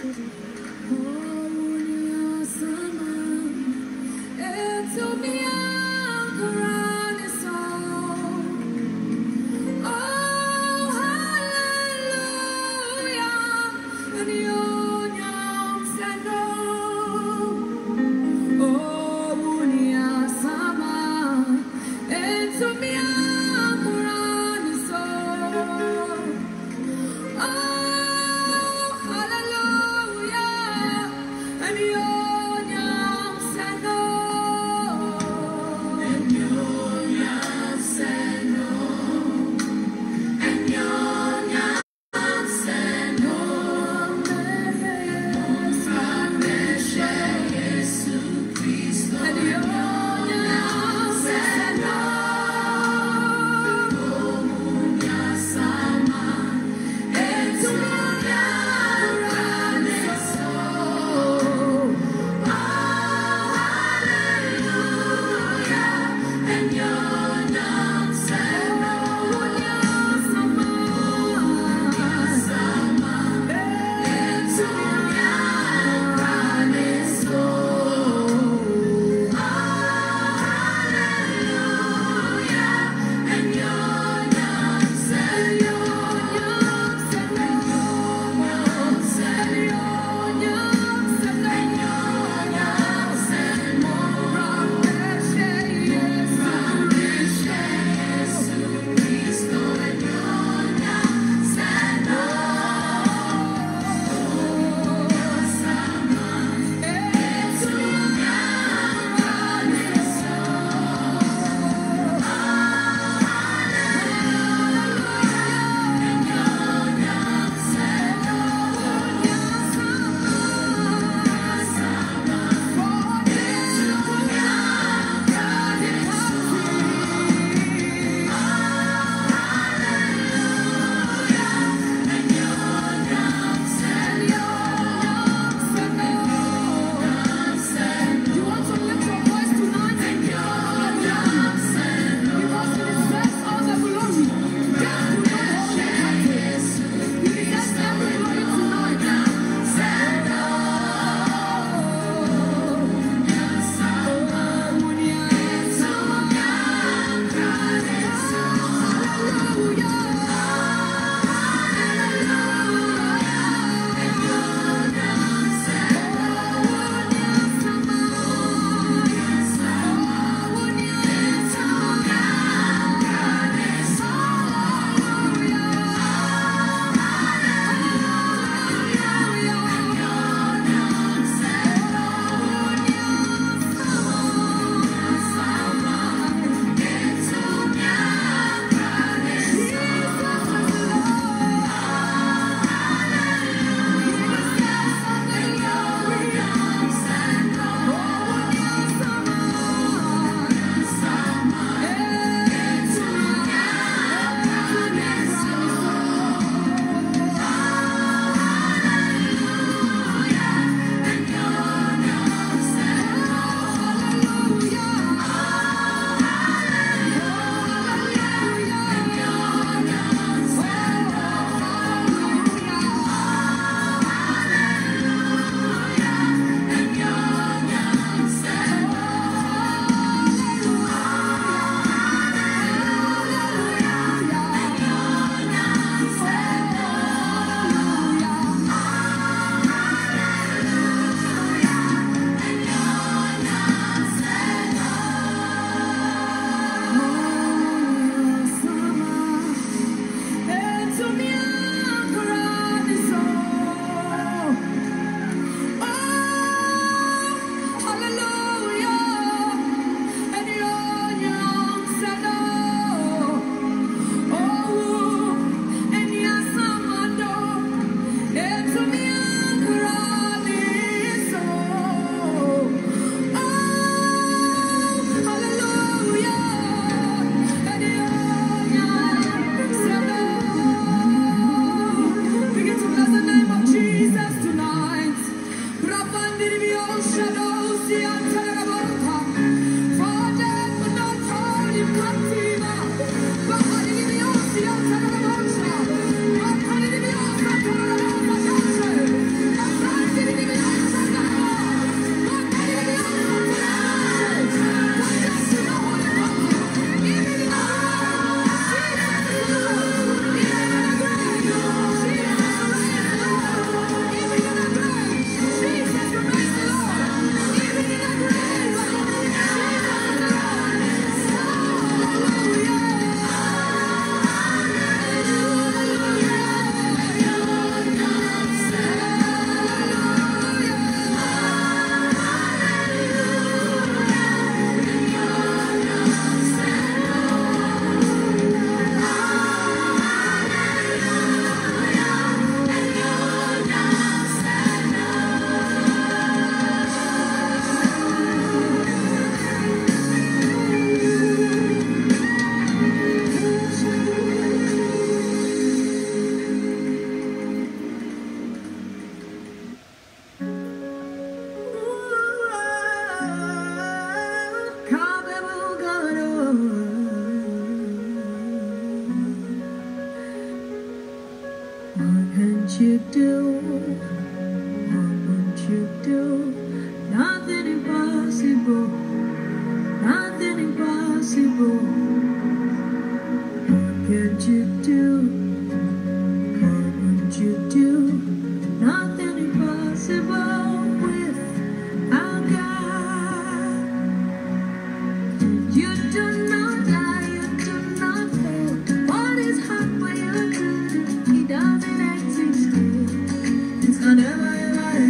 Hallelujah. won't you do? What won't you do? Nothing impossible. Nothing impossible. What can't you do? What won't you do? Nothing impossible with our God. You do not lie, you do not fail. What is hard for you to do? He doesn't exist. It's not ever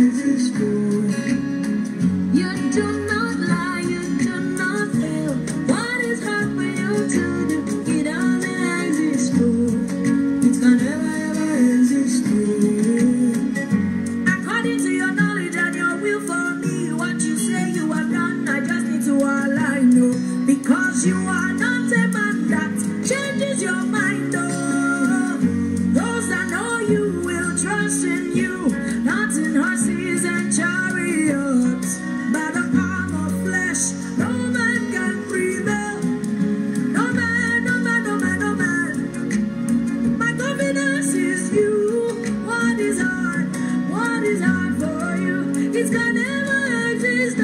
exist. You do not lie, you do not fail. What is hard for you to do? He doesn't exist. It's not ever exist. According to your knowledge and your will for me, what you say you have done, I just need to align, no. Because you are not a man that changes your mind, oh. Those that know you will trust in you, not in horses and chariots. By the arm of flesh, no man can prevail. No man, no man, no man, no man. My confidence is you. What is hard? What is hard for you? It's gonna never exist. Oh,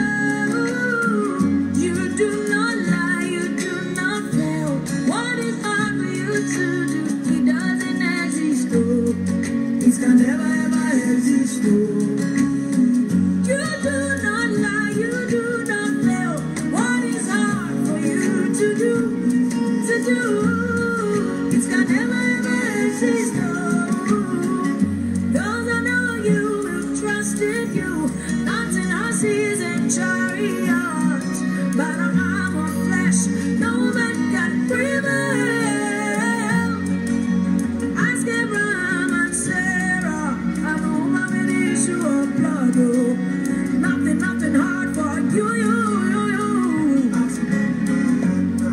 you do not lie, you do not fail. What is hard for you to do? It doesn't exist. Oh, it's gonna never exist. Oh, you do not lie, you do not fail. What is hard for you to do? To do? It's gonna never exist. Oh, those I know you will trust in you, not in horses and chariots, but an arm of flesh, no man can prevail. Ask Abraham and Sarah, and a woman with an issue of blood. Oh, nothing hard for you.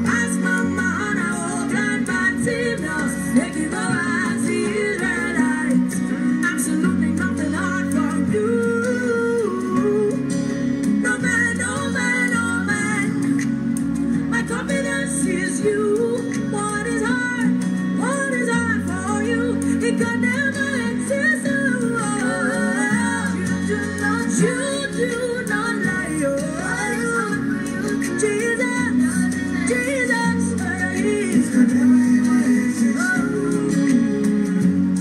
Ask Mama and our blind Bartimaeus, they give go as the Israelites. Absolutely nothing hard for you. No man, no man, no man. My confidence is you. What is hard? What is hard for you? It can never exist. Oh, you do not lie. Oh, Jesus,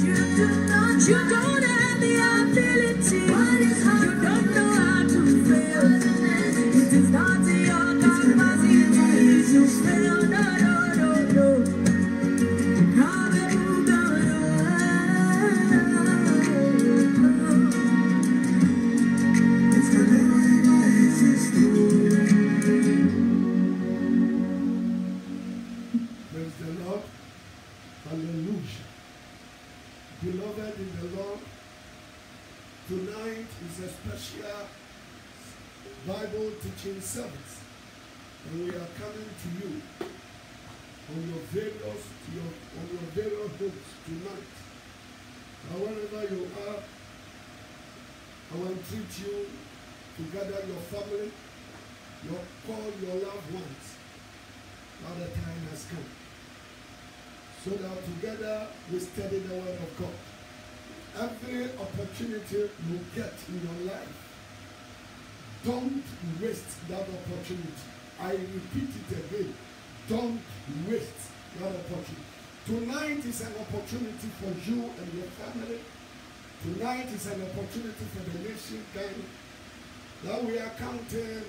Jesus, you don't have the ability. You don't know how to fail. It is not in your capacity to fail. No. It's gonna never exist. Praise the Lord. Hallelujah. Beloved in the Lord, tonight is a special Bible teaching service, and we are coming to you on your various homes tonight. Wherever you are, I will treat you to gather your family, call your loved ones. Now the time has come, so that together we study the word of God. Every opportunity you get in your life, don't waste that opportunity. I repeat it again. Don't waste that opportunity. Tonight is an opportunity for you and your family. Tonight is an opportunity for the nation, Ghana, that we are counting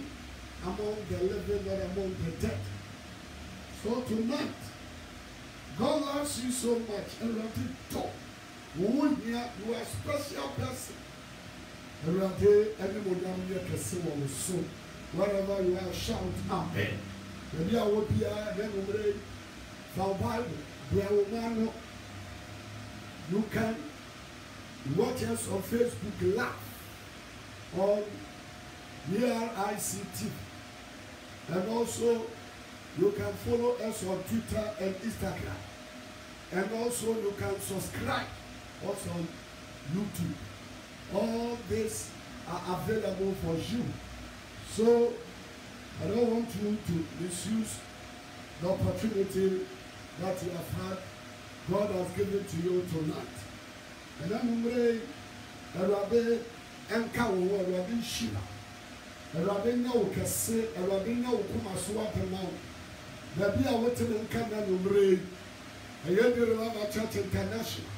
among the living, not among the dead. So tonight, God loves you so much, and you are a special person. Wherever you are, shout amen. Maybe I will be Bible. You can watch us on Facebook Live on BRICT, and also you can follow us on Twitter and Instagram, and also you can subscribe also on YouTube. All these are available for you. So I don't want you to misuse the opportunity that you have had, God has given to you tonight. And then a rabbi and cow, a rabbi Shila. A rabbi no can say, a rabbi no come as what amount. The beer water and cannon umbre. A year Church International.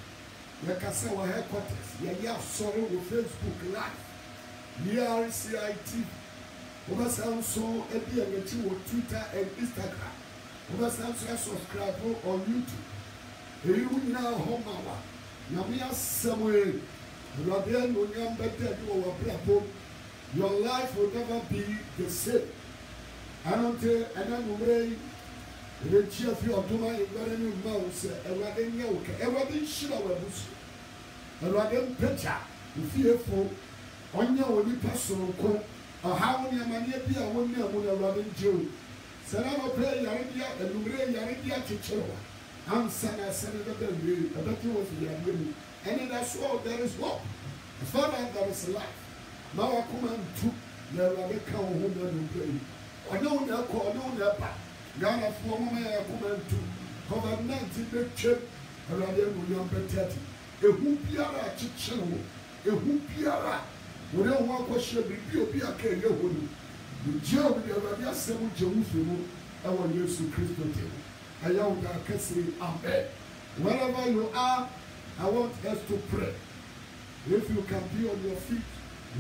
The Kasawa headquarters. Ya sorrow with Facebook Live. ERCIT. Over so a beer with Twitter and Instagram. Over subscribe on YouTube. You now home hour. Namia somewhere. Rabian will not better you our your life will never be the same. I don't tell and I'm away. The chief of Duma in Garden Mouse, a Raden Yoke, a Raden Shilawabus, a Raden Pecha, fearful, on your only personal coat, or how many money appear one year with a Raden Jew. Sarah play Yaradia and Lumre Yaradia Chichero. I'm Sana Senator Benry, a better was the young. And that's all there is hope. As far as there is life. Now I come and took the Rebecca home and play. I know no call, no never. Ghana for me, I come and took. COVID-19 the chip, a radium young petty. A whoopiara chichero, a whoopiara. We don't want question be a care. The jail with the Radia 7 Jerusalem, our Jesus Christ. I can say amen. Wherever you are, I want us to pray. If you can be on your feet,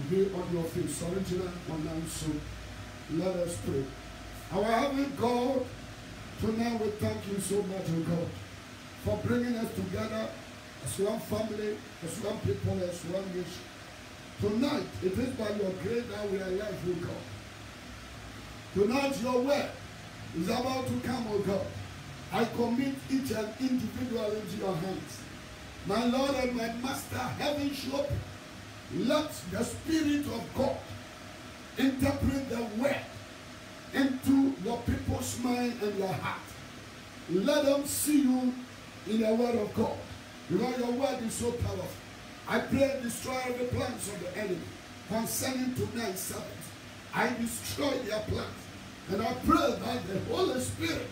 be on your feet. Sorrentina, so let us pray. Our heavenly God, tonight we thank you so much, O God, for bringing us together as one family, as one people, as one nation. Tonight, it is by your grace that we are alive, O God. Tonight, your word is about to come, O God. I commit each and individual into your hands. My Lord and my Master, heaven show up. Let the Spirit of God interpret the word into your people's mind and your heart. Let them see you in the word of God. Because your word is so powerful. I pray destroy the plans of the enemy concerning tonight's Sabbath. I destroy their plans. And I pray that the Holy Spirit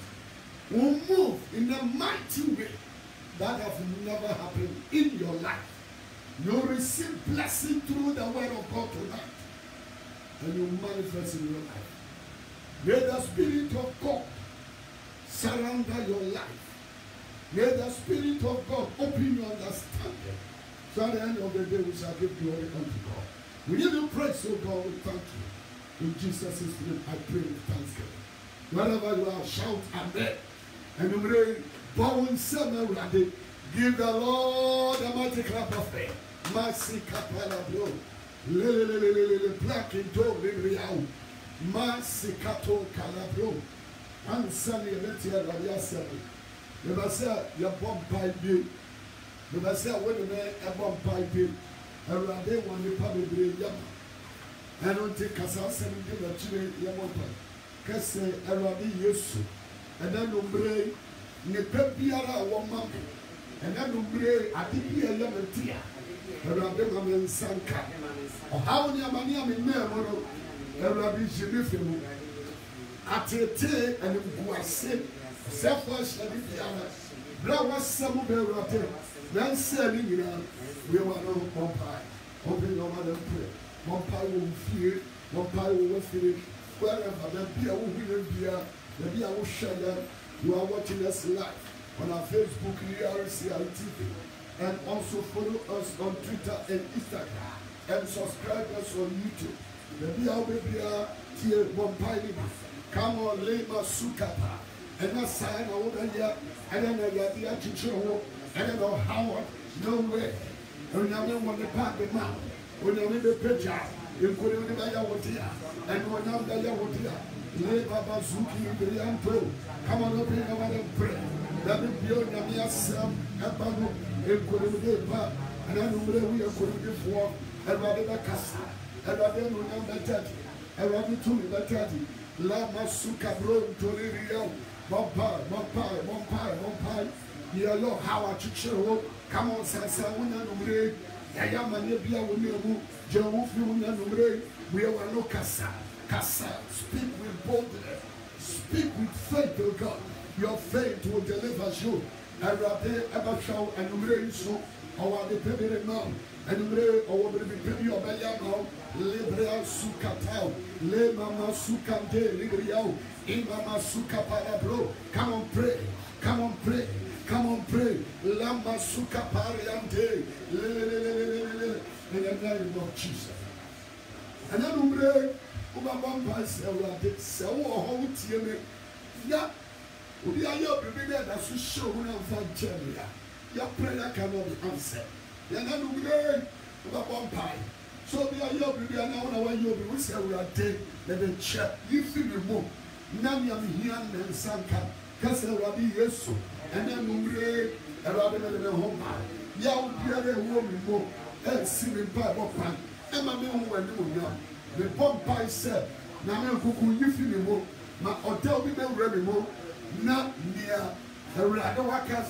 will move in a mighty way that have never happened in your life. You receive blessing through the word of God tonight. And you manifest in your life. May the Spirit of God surround your life. May the Spirit of God open your understanding. So at the end of the day, we shall give glory unto God. We give you praise, oh God, we thank you. In Jesus' name, I pray with thanksgiving. Wherever you are, shout amen. And you pray, bowing summer, give the Lord a mighty clap of faith. Mercy, Kapala, bro. Black in dog, Riau. Mercy, Kato, Calabro. And Sunny, let's hear Radia 7. The Bassa, your bomb pipe bill. The Bassa, when a man, a bomb pipe bill. A Rade, one, the public yam. I don't take Casa 7 give a chile, Yamopa. Casse, a Radi Yesu. And then Umbre, Nepepiara, one month. And then Umbre, I think he a Yamatia. A Rabbi Sanka. Or how many Amania in Mero, a Rabbi Jimifimu. Atete and Guase, self-wash and Indiana. Blower some of the Rate. Then selling it out. We were no Pompey. Open your mother prayer. Pompey will fear, Pompey will fear. Wherever the beer will be, the beer will shut down. You are watching us live on our Facebook, ERCI TV, and also follow us on Twitter and Instagram, and subscribe us on YouTube. The beer will be here, Pompey. Come on, Lema Sukapa, and that sign over here, and then I got the Chicho, and then Howard, no way. When I want to pack the mouth, when I need the picture, you put it in the Yawotia, and when I'm the Yawotia, Leba Bazuki, the Yanto, come on, open over and pray. That will be on the Yasam, and Bano, and Kuruba, and I know we are going before, and Radha Casa, and Radha Nunam, and Radha Tumi, Batati. Lama suka bro toririo Bompire ya yo hawa chichero come on sasa una numre ya ya mane bia woni mu je wo fi una numre we are no kasa speak with boldness, speak with faith, oh God. Your faith will deliver you. Arabe abashaw and numre so Our dependent now. And we our baby of Bayamo, Libra Sukatao, Le Mama Sukante, Libriao, Imama Suka Parabro. Come on, pray. Come on, pray. Come on, pray. Lama Suka Pariante, in the name of Jesus. And then we pray. Ubabamba sewade sewo ho tie ya obi ayo bebe da so show na mfa nchemia ya prayer cannot be answered ya na no gbe ubabamba so obi ayo bebe na wona wa yo bi we sewade na the check you feel me mo na me am here na nsanka kase wadi yesu and then no gbe erade na ho ma ya obi are wo mi mo e si me pa bo pan e ma me ho wani mo ya the pump I said, Naman Kuku, you feel me, my hotel be no remimo, not near a rather waka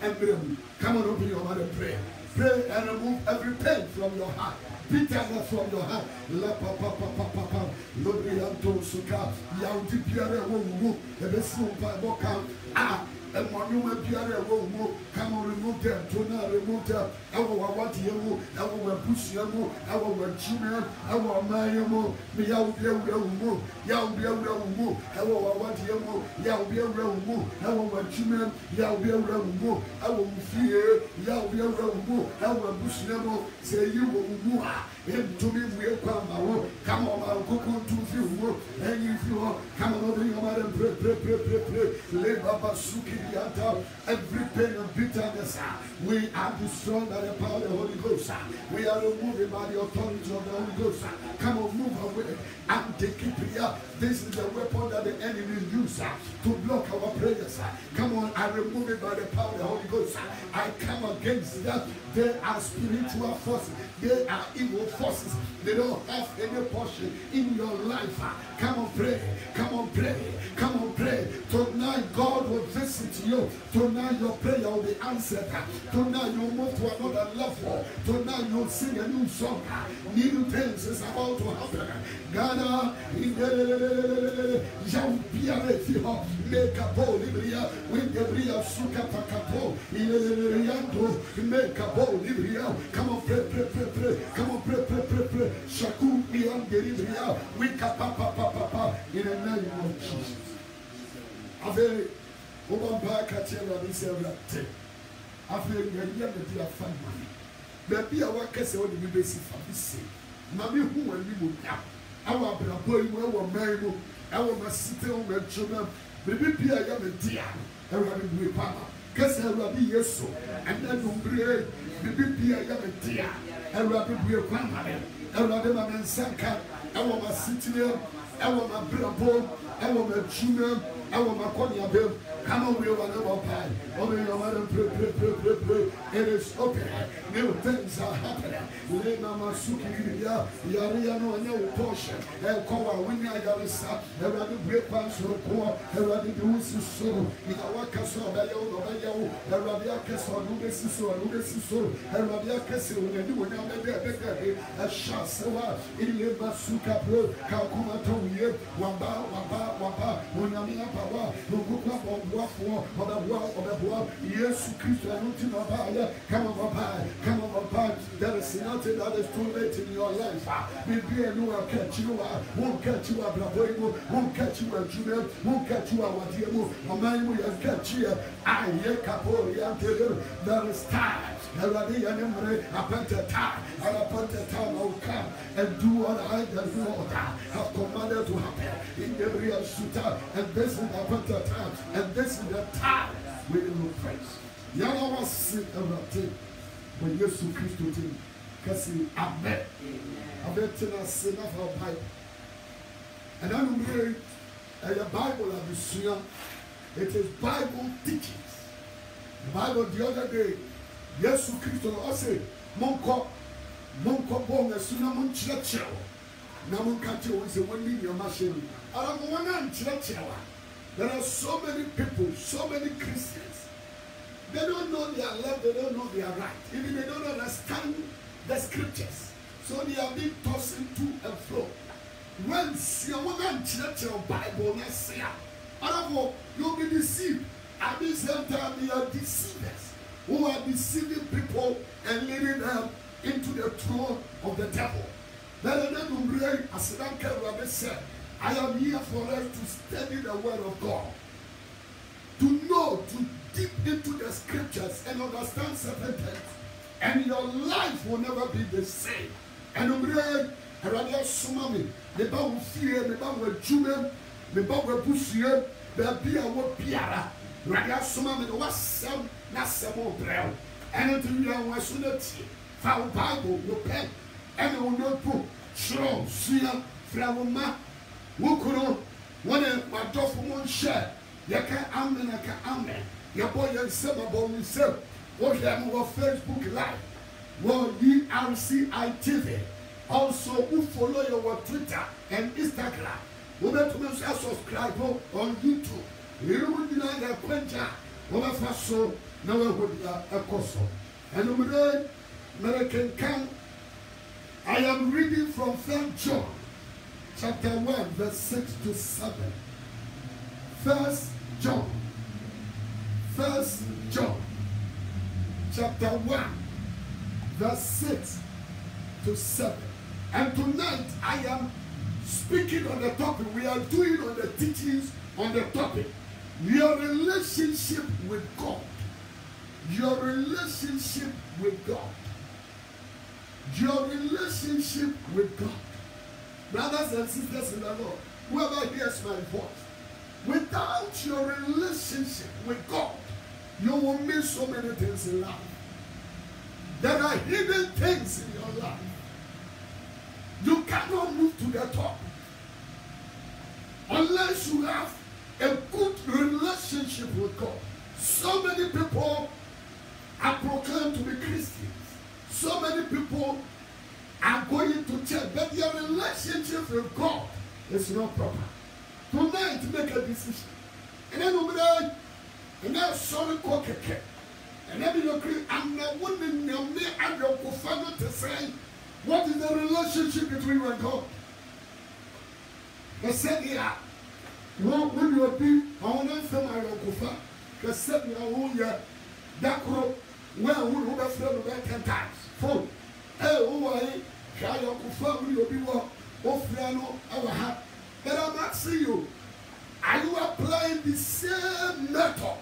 and brim. Come on, open your mouth and pray. Pray and remove every pain from your heart. Bitterness from your heart. La papa papa papa. Lorianto suka. Yauti piare wo the best boka. Ah. And monument Pierre will come on, remove them, to not remove them. Our what you, our push you, our children, our Mayamo, the Yau be a real move, Yau be a real move, our what you, Yau be a real move, our children, Yau be a real move, our fear, Yau be a real move, our bush level, say you will move. Him to me, we come on, I'll cook on 2 few, and if you are, come on over your mother and pray, lay Baba Suki. Every pain and bitterness, we are destroyed by the power of the Holy Ghost. We are removed by the authority of the Holy Ghost. Come on, move away and take it here. This is the weapon that the enemy uses to block our prayers. Come on, I remove it by the power of the Holy Ghost. I come against that. They are spiritual forces. They are evil forces. They don't have any portion in your life. Come on, pray. Come on, pray. Come on, pray. Tonight, God will visit you. Tonight, your prayer will be answered. Tonight, you'll move to another level. Tonight, you'll sing a new song. New things is about to happen. Ghana, make a bowl, with the Bria Suka Pakapo, make a bowl, come on, pray, pray, pray, pray, come on, pray, pray, pray, pray, Shaku, Bria, we papa, in the name of Jesus. Ave, Obamba Katela, this every Ave, you have the fun money. Maybe our case on the basis of this. Mammy, who and we will have. Our boy, our married, our master, our children, baby, Pia, a dear, a rabbi, Papa, Cass, a rabbi, yes, so, and then Umbre, baby, Pia, a dear, a rabbi, grandmother, a rabbi, and Sanka, our master, our brabo, our children, our Maconia bill. Come on, we are one pie. Open your mother, pray. It is open. New things are happening. Lena Masuki, Yariano, and no portion. El Kowa, Winya Yarisa, a rather great pants or poor, a rather Lucy so, in our castle, a rabia castle, Luciso, a rabia castle, and you will never a shot so in the Masuka Pro, Kalkumato, Wamba, Unamina Pawa, Lukupa. Yes, Christ, come on, Papa. There is nothing that is too late in your life. Maybe I know I'll catch you, won't catch you, Abraham, won't catch you, Judah, won't catch you, our dear, a man will catch you. I hear Capori, there is time. Appointed time, and appointed time I will come and do what I have commanded to happen in the real shooter, and this is the appointed time, and this is the time we will praise. Yana was sick everything when Jesus Christ told him, Cassie, Amen. Amen till I sin of our Bible. And I'm reading a Bible of the Suya. It is Bible teachings. The Bible the other day. Yesu Kristo no ose monko bon asuna mon chirachirewo na mon kache wo se woni your machine ara mo wana nchirachirewa. There are so many people, so many Christians, they don't know their left, they don't know their right, even they don't understand the scriptures, so they are being tossed to and fro. When you wana nchirachirewo Bible na say ara mo you'll be deceived. At the same time they are deceivers. who are deceiving people and leading them into the throne of the devil. I am here for us to study the word of God, to know, to dip into the scriptures and understand certain things, and your life will never be the same. And Aradia Sumami, the Babu Fear, the Babu Jumem, the Babu Bushia, the Bia Piara, Radia Sumami, the Wasam, Nasamo Brel, and until you are Wasunati, found Bible, your pen, and your notebook, Shro, Sia, Fravoma, Wukuro, one of my doffamon share, Yaka Amen, Aka Amen, your boy and Sababo himself, or them were Facebook Live, well, ERCI-TV. Also, who follow your Twitter and Instagram. We better subscribe on YouTube. We will be like a quencher. We will so now we will be a coso. And we will American count. I am reading from 3 John, chapter 1, verse 6 to 7. 1 John, chapter 1, verse 6 to 7. And tonight I am speaking on the topic. We are doing on the teachings on the topic. Your relationship with God. Your relationship with God. Your relationship with God. Brothers and sisters in the Lord, whoever hears my voice, without your relationship with God, you will miss so many things in life. There are hidden things in your life. You cannot move to the top unless you have a good relationship with God. So many people are proclaimed to be Christians. So many people are going to church, but their relationship with God is not proper. Tonight, make a decision. And then over there, and then sorry, cook it. And then you agree, I'm not wanting me and your co-father to say, what is the relationship between you and God? They said, yeah, when you be, I want to say my co-father. They said, yeah, that group, well, we will have friends about 10 times. Phone. Hey, who are you? Can your co-father will be what? Oh, Friano, our heart. But I'm asking you, are you applying the same method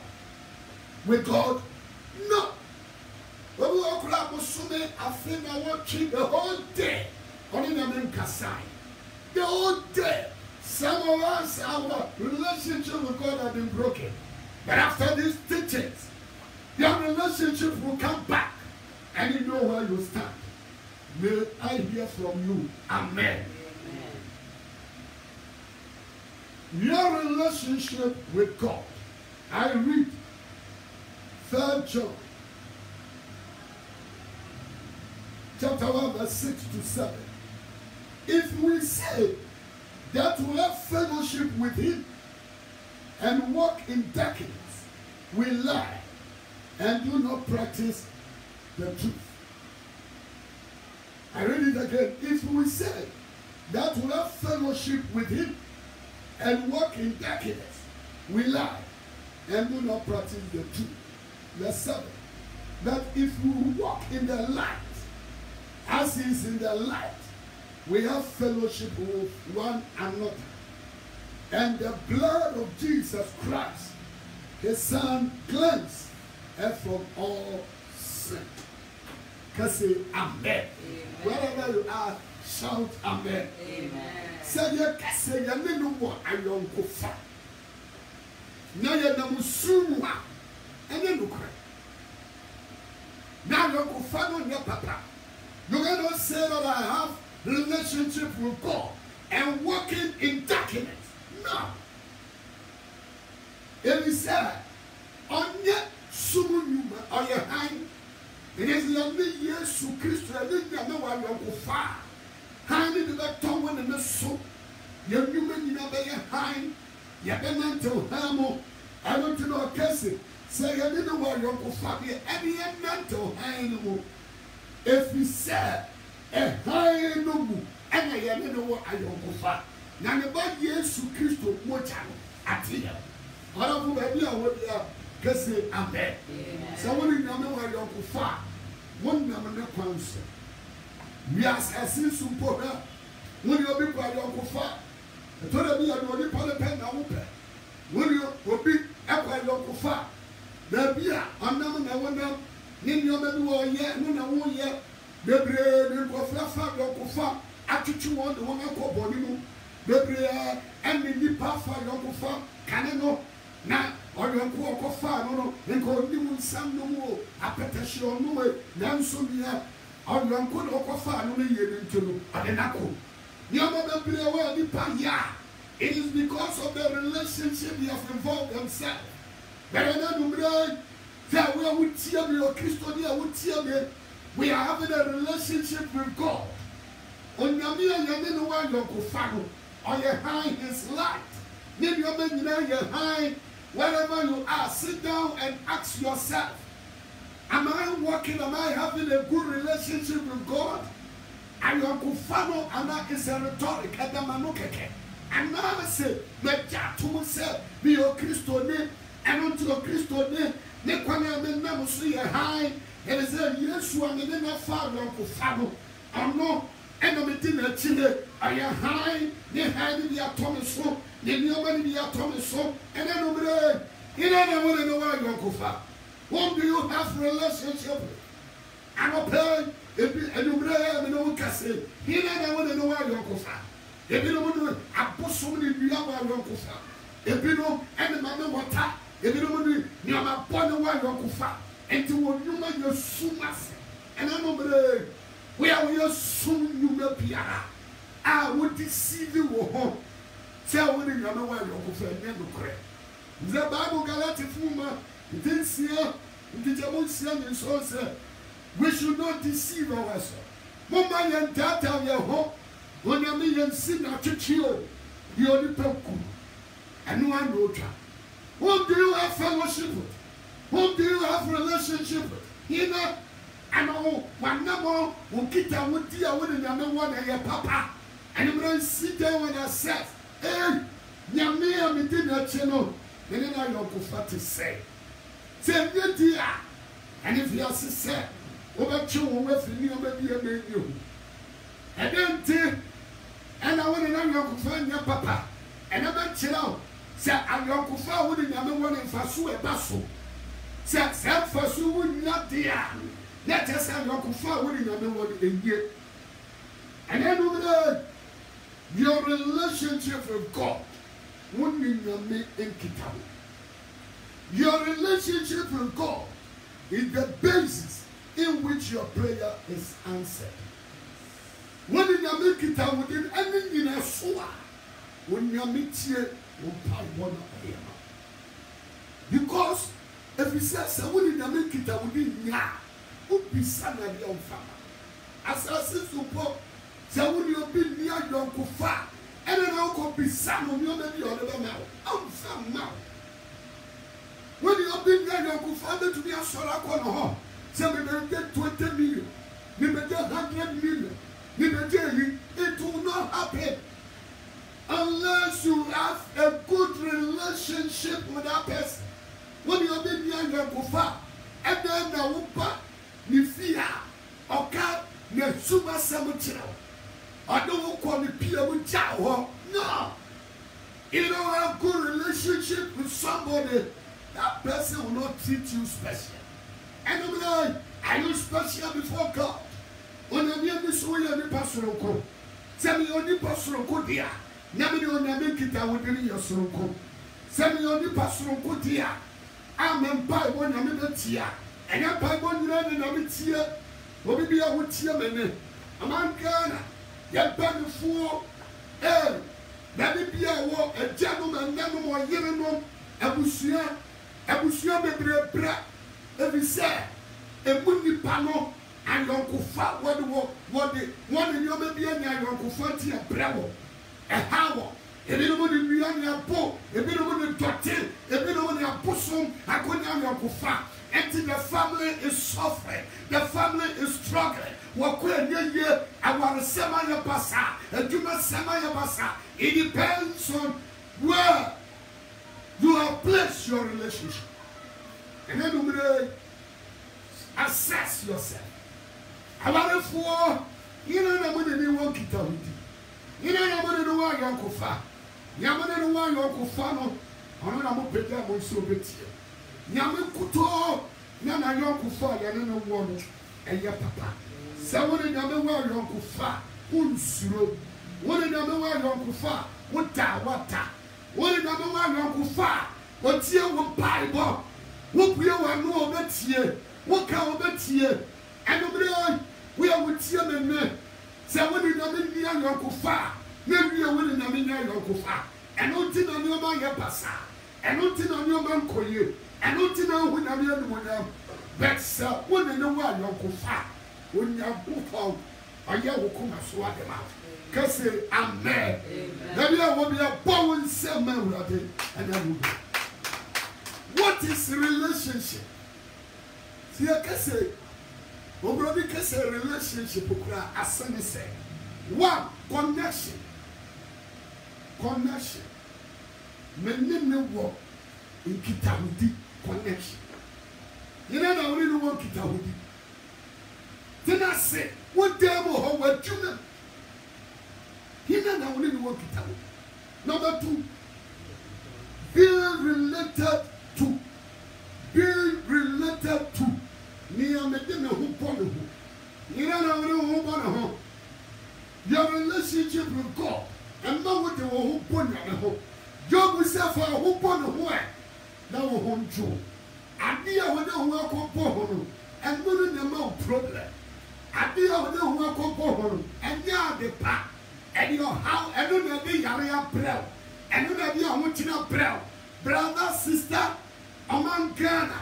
with God? No. When we walk around Musume, I think I want to the whole day. Only the name Kasai. The whole day. Some of us, our relationship with God has been broken. But after these teachings, your relationship will come back. And you know where you stand. May I hear from you. Amen. Your relationship with God. I read 3 John chapter 1 verse 6 to 7. If we say that we have fellowship with him and walk in darkness, we lie and do not practice the truth. I read it again. If we say that we have fellowship with him and walk in darkness, we lie and do not practice the truth. Verse 7. That if we walk in the light, as he is in the light, we have fellowship with one another. And the blood of Jesus Christ, his son, cleansed us from all sin. Can say amen. Wherever you are, shout amen. Say you can say you need no more iron go far. Now you know musuma, and then you cry. Now you go far on your papa. You cannot say that I have relationship with God and walking in darkness. No. If you say, on your sumunuma or your hand, it is the only years to Christ, and then you know why you go far. Hand in the tongue and the soul. Your human, you know, by your hand, your mental hammer. I want to know a person. Say, I didn't know why you go far. Any mental hand. If you say, a high no, and I don't know what I don't go far. Now, the body is to Christ, what at here. I don't know where you are. say amen. Someone in Yama where you go far. One number council. We are assessing some poor. When you be by your far. I told me I don't want to pen now. When you will be up by your far. There be a number no one. Nin your baby war yet, no one yet. The bread will flat your far. Attitude one, the one I call body. The bread and the path for your far. Can I know? Now, or your poor far, no, and call you some no more. A petition no way, then so near. Or your good or far, no year into an apple. Your mother play away the paya. It is because of the relationship they have involved themselves. But I don't know. That we would tear me or Christonia would tear me. We are having a relationship with God. On Yamia, you didn't want your Kufano. On your high is light. Maybe your man, your high. Wherever you are, sit down and ask yourself, am I working? Am I having a good relationship with God? And your Kufano, and that is a rhetoric. And now I say, let Jatu say, be your Christonia, and unto your Christonia. Ne kwana me na musu ye han e ze Yesu ame ne na fa ro ko fa no ono eno me ti na chile aya han ne han ni atom so ne ni o ma ni atom so ene no bre ine na mo ne wa ro ko fa. Whom do you have relationship with? Ano pay ebi enu bre me no kase ine na mo ne wa ro ko fa. Ebi no mo no abosom ni bia wa ro ko fa. Ebi no ene ma me wota. Ebi no mo ni ama born wa ro ko fa. Enti wo nyuma yo sumase. Ene no bre we are sum nyuma biara. Ah wo deceive wo ho. Say wo ni nyama wa ro ko fa ne no kore. The Bible Galatians fuma this year the Bible says we should not deceive ourselves. Mama yan data ya ho. Onyame yan sin atwetwe you only peku. And one rocha. Whom do you have fellowship with? Whom do you have relationship with? You know, and one number will get a wood dear with another one and your papa. And you will sit down and assess, eh, Yamia, me did not channel. Then I don't prefer to say. Say, dear, and if you are sincere, over two with me, maybe I made you. And then, and I want to know your find your papa. And I bet chill out. Say, I'm your kufa wouldn't have one in Fasu a basso. Say, Fasu would not dear. Let us have your kufa wouldn't have one in here. And then over your relationship with God wouldn't be in Kitabu. Your relationship with God is the basis in which your prayer is answered. When you make Kitabu, then anything in a soa, when you meet here, because if he says, I wouldn't make it, I wouldn't ya, would be son of your farmer. As I said, support, so would you be near your kufa, and then I'll go be son of your baby or the now. I'm some now. When you have been near your kufa, to be a solar corner, so we may get 20 million, we may get 100 million, we may get it will not happen. Unless you have a good relationship with that person. When you have been near your kufa, and then the upa, ni fear, or cat, ni suma samuchino, or don't call me Pia with Jawa. No. You don't have good relationship with somebody, that person will not treat you special. And I'm like, are you special before God? When you hear this way, you're pastoral code. Tell me only pastoral code here. Nyame de onyame kita wodini yosoroko semi oni pasoroko dia amempa ebo nyame betia enya pa ebo nyina ne nyame tie obi bia wotie mene amankana ya banfo nyame bia wo eja no manda no mo yere no abusua bebrebra ebise emunni pa no ayonkofa wode nyome bia nya ayonkofa tie brewo how? If you don't be on your boat, if you don't be if you don't have bosom, I couldn't have your kufa. And the family is suffering, the family is struggling. What could you I want to semi your basa, and do not semi your basa. It depends on where you have placed your relationship. abarefo yina na mo ne ni won kita hudi yina na mo ne no wa yankofa nyame ne wa yankofa no ono na mo peda mo so betie nyame kuto na na yankofa ya ne no wo no eye papa se wo ne nyame wa yankofa unsuro wo ne nyame wa yankofa wota wata wo ne nyame wa yankofa otie wo bible wo pue wa no obetie wo ka obetie enomre we are with you, men. Say, when you know me, I am Kufa. Maybe you will know me, I am Kufa. And not in on your man, Yapasa. And not in on your man, Koye. And not in on when I am with them. But, sir, when you know why you are Kufa, when you are Kufa, I am Kuma swat them out. Because amen. Then you will be a bowen seven, and I will be. What is relationship? See, I can say. Obrodi kese relationship okura asane say one connection menene wo nkitahudi connection yina na woni no wo nkitahudi tina se wo demo ho wadwuma yina na woni no wo nkitahudi. Number 2, be related to your relationship with God and not with the whole pony. Job will say for a whole pony where now home true. I dear with the work of Pohon and wouldn't the mouth problem. I dear with the work of Pohon and ya the pack and your house and don't have the area prayer and don't have your mountain prayer. Brother, sister, among Ghana.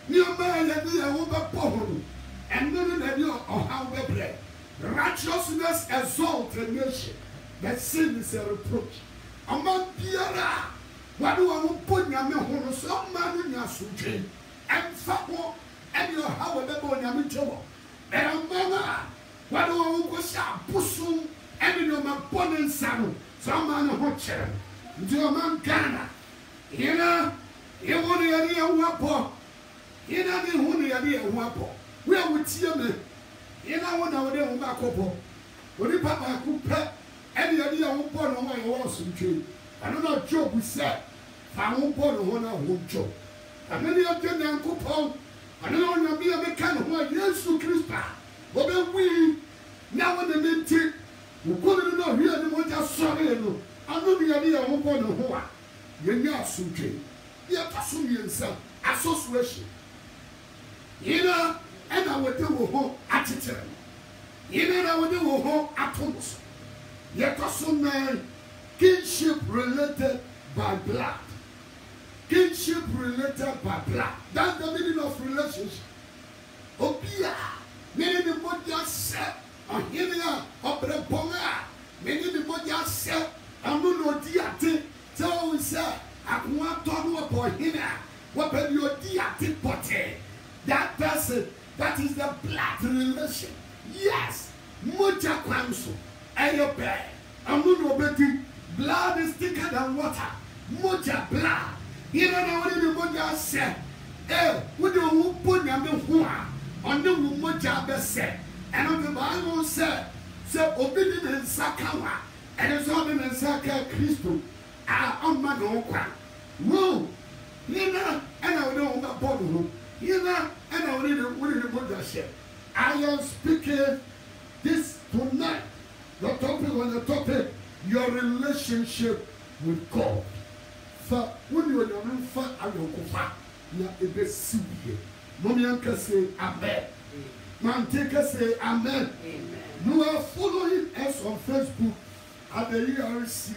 Near man and the over Pohon, and none of you or how we bread. Righteousness exalts a nation, but sin is a reproach. Among Piera, what do I put your man some man in your suit and Fapo and your how the boy Yamito? And Mama, what do I go sharp Pussum and in your opponent son, some man of Hotcher, your man Ghana. You know, you want to hear what? You know, the only idea wapo. We are with you, man. You know, one hour there on my couple. When the papa could pet any idea who born on my horse and tree. I don't know, job we said. I won't born on one hour job. And many of them are coupon. I don't know, be a mechanic who are yes to Crispa. But then we now when the men take, we couldn't know here the one just sorry. I know the idea who born on one. You're not so tree. You're passing yourself. Association. Yina and I would do home attitude. Yina and I would do home atoms. Yet also man, kinship related by blood. Kinship related by blood. That's the meaning of relationship. Obia, meaning the body set, or here, or the bonga, meaning the body set, and no diate. So we say, I want to know about here. What are your diate potty? That person, that is the blood relation. Yes, mucha kwanso, ayope, amuno beti. Blood is thicker than water. Mucha blood. You don't know what the moja said. What do you put your mouth on the moja said? And on the Bible said, so obedience sakawa, and it's obedience saka Christo. On my own. Whoa, you know, and I know my body. You know, and I really I am speaking this tonight. The topic on the topic, your relationship with God. For when you are not far, I will go far. You are a bit severe. Mommy can say amen. Man take say amen. You are following us on Facebook at the ERC,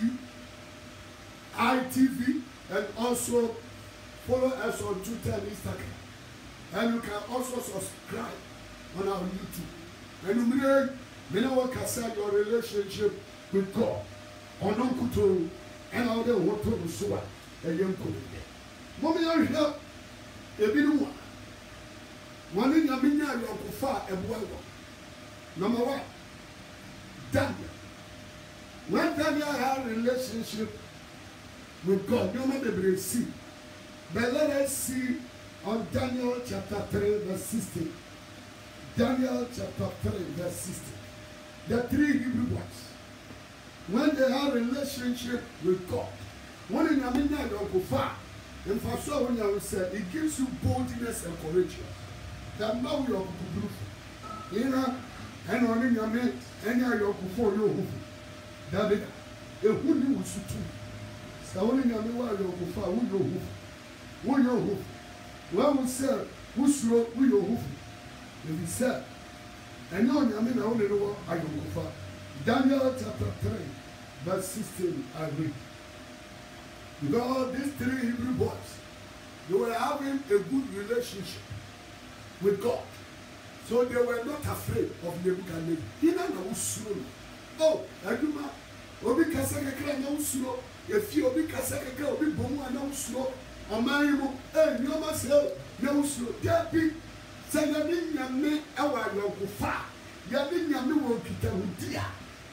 ITV, and also follow us on Twitter and Instagram. And you can also subscribe on our YouTube. And you may say your relationship with God. Ononkuto and all the water to Sua and young Kobe. Mommy, I help a bit more. One in your minya, your kufa, a boy. Number 1, Daniel. When Daniel had a relationship with God, no matter the see. But let us see on Daniel chapter 3, verse 16. Daniel chapter 3, verse 16. The three Hebrew boys, when they have a relationship with God, when in Yamina Yokofa, and for so when you said, it gives you boldness and courage. That now you are beautiful. You know, and on in Yamin, and you are Yokofo, you David, a wound was to. So when in Yamina Yokofa, who you hoof. When we said, who's your hoof? And he said, and now Yamin only know what I Yokofa. Daniel chapter 3, verse 16, I read. Because these three Hebrew boys, they were having a good relationship with God. So they were not afraid of Nebuchadnezzar. He didn't know slow. Oh, Aduma, Obi Kasaka no slow. If you Obi Kasaka, Obi Bomu no slow. Amayimu, Nyoma say, no slow. Debbie, say, Yami, our Yokufa. Yami will get a dear.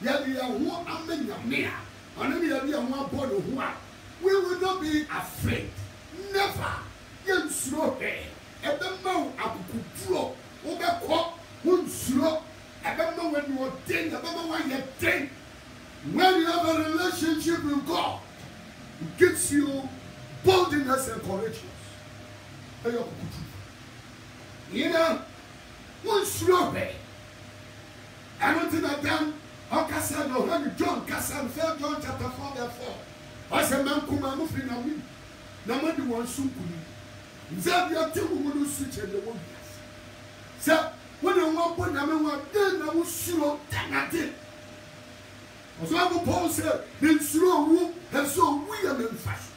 Yami, one amen, Yamia. And then Yami, one body who are. We will not be afraid. Never. You slow here. At the mouth, I could draw. Over one slow. I don't know when you are dead. I don't know why you're dead. When you have a relationship with God, it gives you boldness and courage. You know, one slow here. I don't think I've done. Okasa no when John Kassan 1 John chapter 4 verse 4. I said man kuma no free na me. Na ma di won sunkuni. Zabia te wo no switch and the one. Say when you want put na me wa den na wo suro tanade. Also Abu Paul said, "The suro wu and so we are men fast."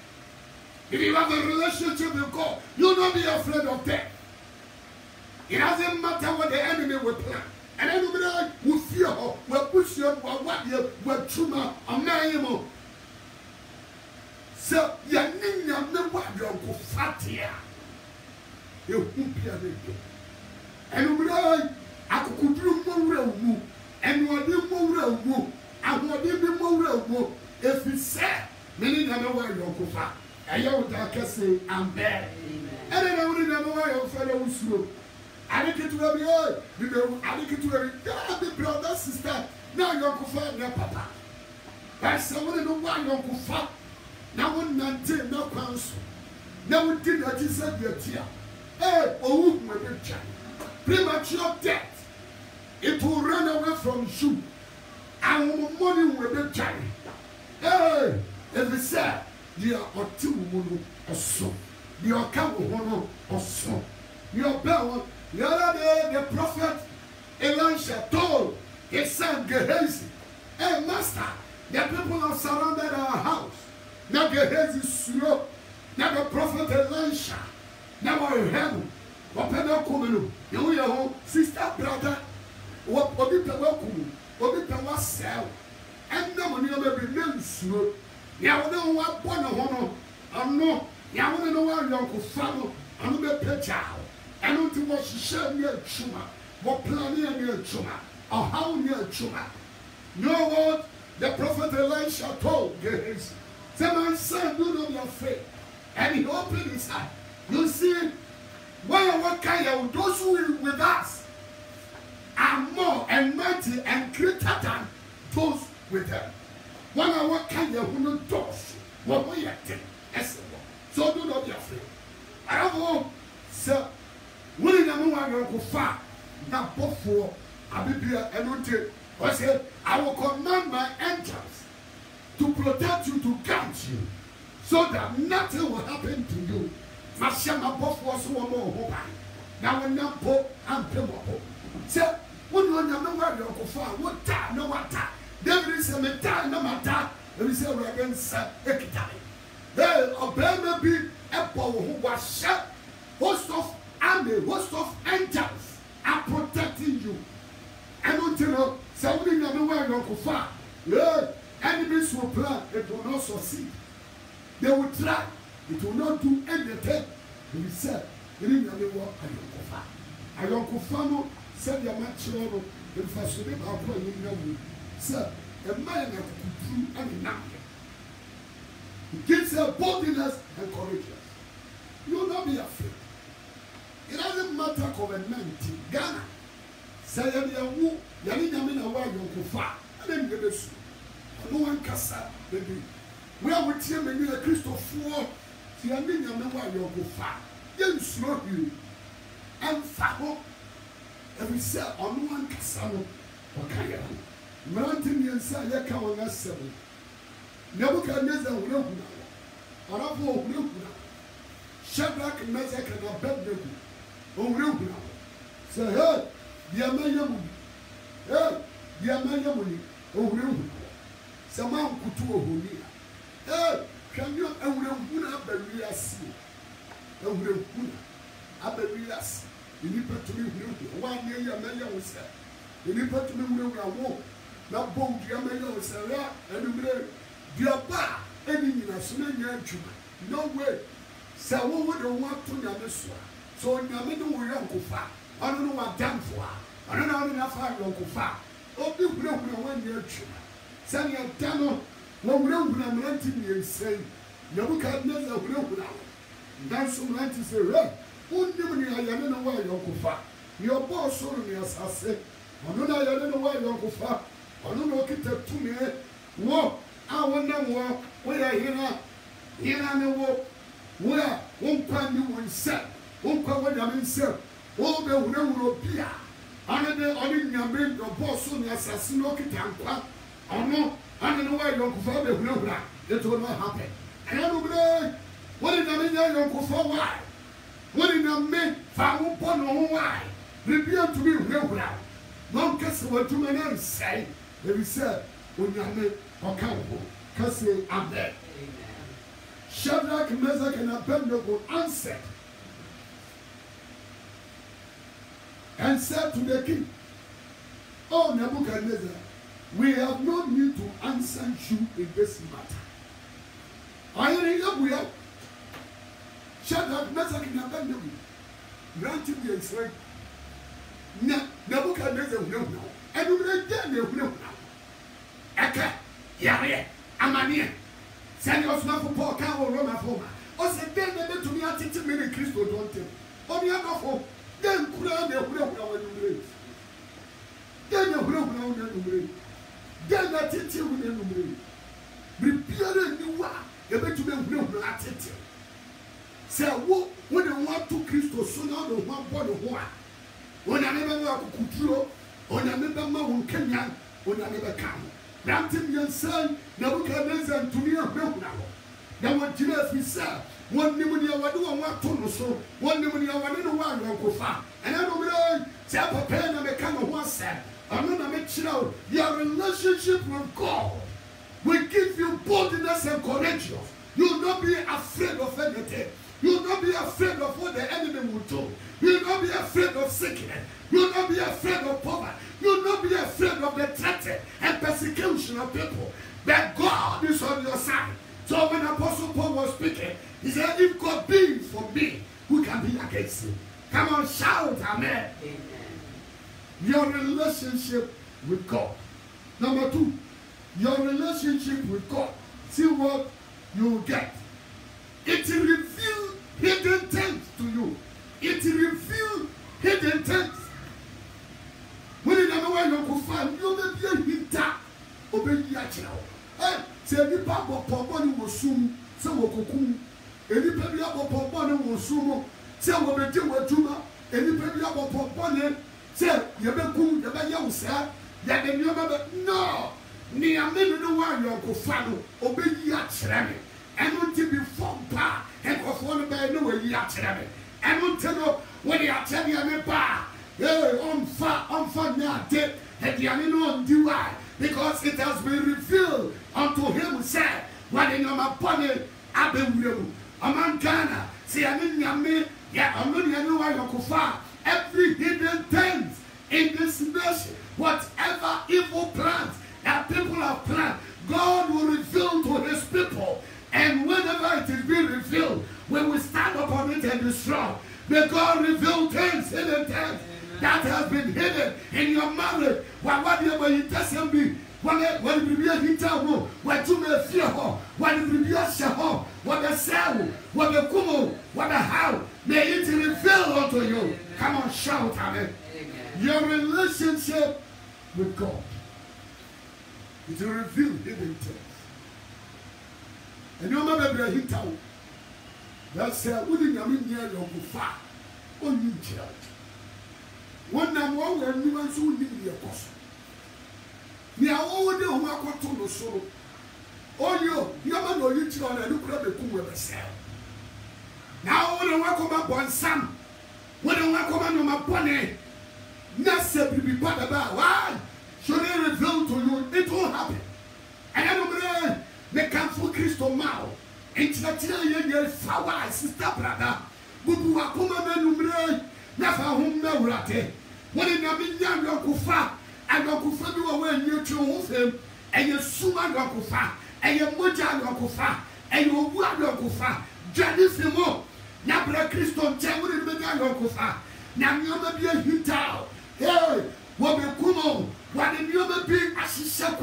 If you have a relationship with God, you'll not be afraid of death. It doesn't matter what the enemy will plan. And anybody will fear her, will push you, will what you, will truma, a man. So, you need to know what you're going to fatia. You won't be able to. And I could do more, and what you more, and what you more, if you say, many never were your kufa. And you would say, I'm bad. And then I would never wear your fellow slow. I think it will be all. I think it will be brother, sister. Now you're kufa, your papa. But someone don't want your kufa. Now one maintain no counsel. Now we did not deserve your tear. Hey, oh, my child. Premature death. It will run away from you. And money will be carried. Hey, if we say, you are two women or so. You are one or so. You are bell. The other day, the prophet Elisha told his son Gehazi, "Hey, master, the people have surrounded our house. Now Gehazi is slow. Now the prophet Elisha, now I heaven. Open up, come you know, sister, brother, what be the welcome, what be the was sell, and no one will be named slow. Now, no one, one, I'm no, now I know why your uncle follow, I'm a pet child. I don't know what she said near Chuma, what plan near Chuma, or how near Chuma. You know what the prophet Elisha told Gehazi? Say, my son, do not be afraid. And he opened his eye. You see, what kind of those who are with us are more and mighty and greater than those with them. What kind of who does what we are doing? So do not be afraid. I don't know, sir. When you know go far, now before I be here and I said, I will command my angels to protect you, to guard you, so that nothing will happen to you. Mashama before so more. Now when you put and pay more. So when you know go far, what time, no matter. There is a metal, no matter. There is a reverence, Hey, obey me be a power who was shut, host of army, host of angels are protecting you. And until now, somebody never wear your kufa. Yeah, enemies will plan, it will not succeed. They will try, it will not do anything. He said, you need to know I don't kufa. Said your mature, in fashion, I'll play you. Sir, a man that could do any nothing. It gives her boldness and courage. You will not be afraid. It doesn't matter COVID-19. Ghana, Say you Yanina wa yonkufa. I didn't get this. No one casa, baby. We are with him and you are Christopher. Yanina wa yonkufa. You slow you. And Fabo. Every cell on one casano. Okay. Mountain and say, I can't on us 7. Nebuchadnezzar will know now. Arabo will know now. Shadrach, Meshach, and Abednego will know now. Say, hey, the Amayamu. Hey, the Amayamu. Oh, no. Someone could do a holy. Hey, can you have a real sea? A real Aberias. You need to be 1 year, Amelia was there. You need to be moving around. Now, both the Amelia was there, and you know, dear bar, any in a swimming. No way. So, what would you want to Yamiswa? So, Yamino will Uncle Fa. I don't know what done for. I don't know enough for Uncle Fa. Oh, you know, 1 year. Send your demo. No, we don't have renting and say, Nebuchadnezzar will open out. That's what I say, right? Who knew I don't know why Uncle Fa? Your boss saw me as I said. I don't know why Uncle Fa. I don't know what it to me. Walk. I want them walk. Where I here I know where won't find you one set. Won't come what I'm in self. All the will be. I don't know your boss on the assassin. Look at them. I don't know why Uncle Fa will know. It will not happen. And I don't know what did I mean, Uncle Fa? Why? What did I mean? Found upon why? Reveal to me real now. Don't guess what you men say. They said, when you are accountable. Because I'm there. Shadrach, Meshach, and Abednego answered and said to the king, Oh, Nebuchadnezzar, we have no need to answer you in this matter. I am we have Shadrach, Meshach, and Abednego. Granted me a strength. Nebuchadnezzar will know. And we will get there. Eka, Yahweh, Amania. Send your smart for Paul Cow Roma Foma. Or say, then they to me at 50 minutes, Christo don't tell. On the other phone, then Kura, they will know when you raise. Then you will know when you raise. Then that it will know. Prepare you are, you bet to be no at it. Say, what when you want to Christo, so now the one body one. When I never walk to Kutro, when I never know Kenya, when I never come. Granted, your son, Nebuchadnezzar, to me, a milk now. Now, what Jesus we said, 1 million, I do want to so 1 million, I don't know why Uncle Fa. And I don't know, Zappa Pen and become a one said, I'm not a make you your relationship with God will give you boldness and courage. You'll not be afraid of anything. You'll not be afraid of what the enemy will do. You'll not be afraid of sickness. You'll not be afraid of poverty. You'll not be afraid of the threat and persecution of people. But God is on your side. So when Apostle Paul was speaking, he said, if God be for me, who can be against you? Come on, shout, amen. Amen. Your relationship with God. Number 2, your relationship with God. See what you will get. It will reveal hidden things to you. It will reveal hidden things. When you know where you go find, you may be a hinter. Obey Yachino. Eh, say any papa poponi will soon, so will cocoon. Any baby up poponi will soon, say what they do with Juma. Any baby up poponi, say, you be cool, you be young, sir. That the new member, no. Near me, no one you go find. Obey Yachino. And until be formed pa, and of one by no way Yachino. And until when you are telling me pa. On fire now, dead, and the animal do I, because it has been revealed unto him, said, what in my body, I've been real. Among Ghana, see, I mean, me, yeah, I'm not know why you far. Every hidden thing in this nation, whatever evil plans that people have planned, God will reveal to his people. And whenever it is being revealed, we will stand upon it and destroy. May God reveal things, hidden things. That has been hidden in your marriage. What you doesn't be. When you be a hitter, what you may fear her, when you be a shahoe, what the cell, what the kumo, what the how, may it reveal unto you. Come on, shout, amen. Your relationship with God. It will reveal hidden things. And your mother be a hit out. That's wouldn't you mean near your far on you church. One number one where you want to live your cost. We are all the who are caught on the solo. Oh, you man or you children and look at the cool with the cell. Now, when I come up on some, when I come on my pony, Nasa will be bad about why should they reveal to you? It won't happen. And I don't they come for Christo Mao. It's not your flower, sister brother. Bubu Akuma Menumre, Nafa Hum Merate. When in a million Yokufa, and Yokufa you away near to him, and your Suma Yokufa, and your Moja Yokufa, and your Wad Yokufa, Janissimo, Nabra Christo, Chamber Yokufa, Namyama be a hitao. Hey, what the Kumo, what the Yuma be as she said,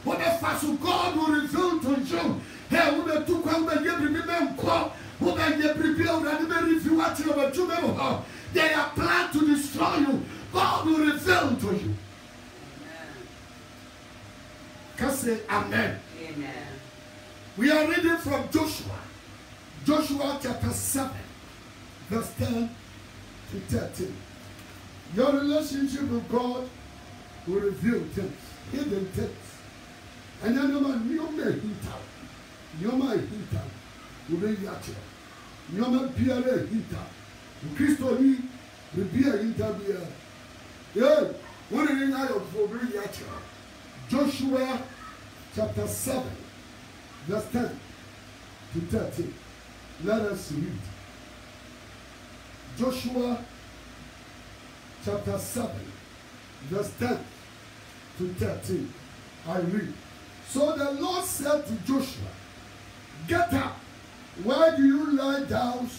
what the fast of God will reveal to you. Hey, we were too come and you remember, who can you prepare and if you watch over two members, they are planned to destroy you. God will reveal to you. Can say amen. Amen. We are reading from Joshua. Joshua chapter 7, verse 10 to 13. Your relationship with God will reveal things, hidden things. And then you may hint out. You may hint out. You may yatch. You may be a hint out. Christo will be a interview. Yeah, what are you out for very yatch? Joshua chapter 7, verse 10 to 13. Let us read. Joshua chapter 7, verse 10 to 13. I read. So the Lord said to Joshua, get up. Why do you lie down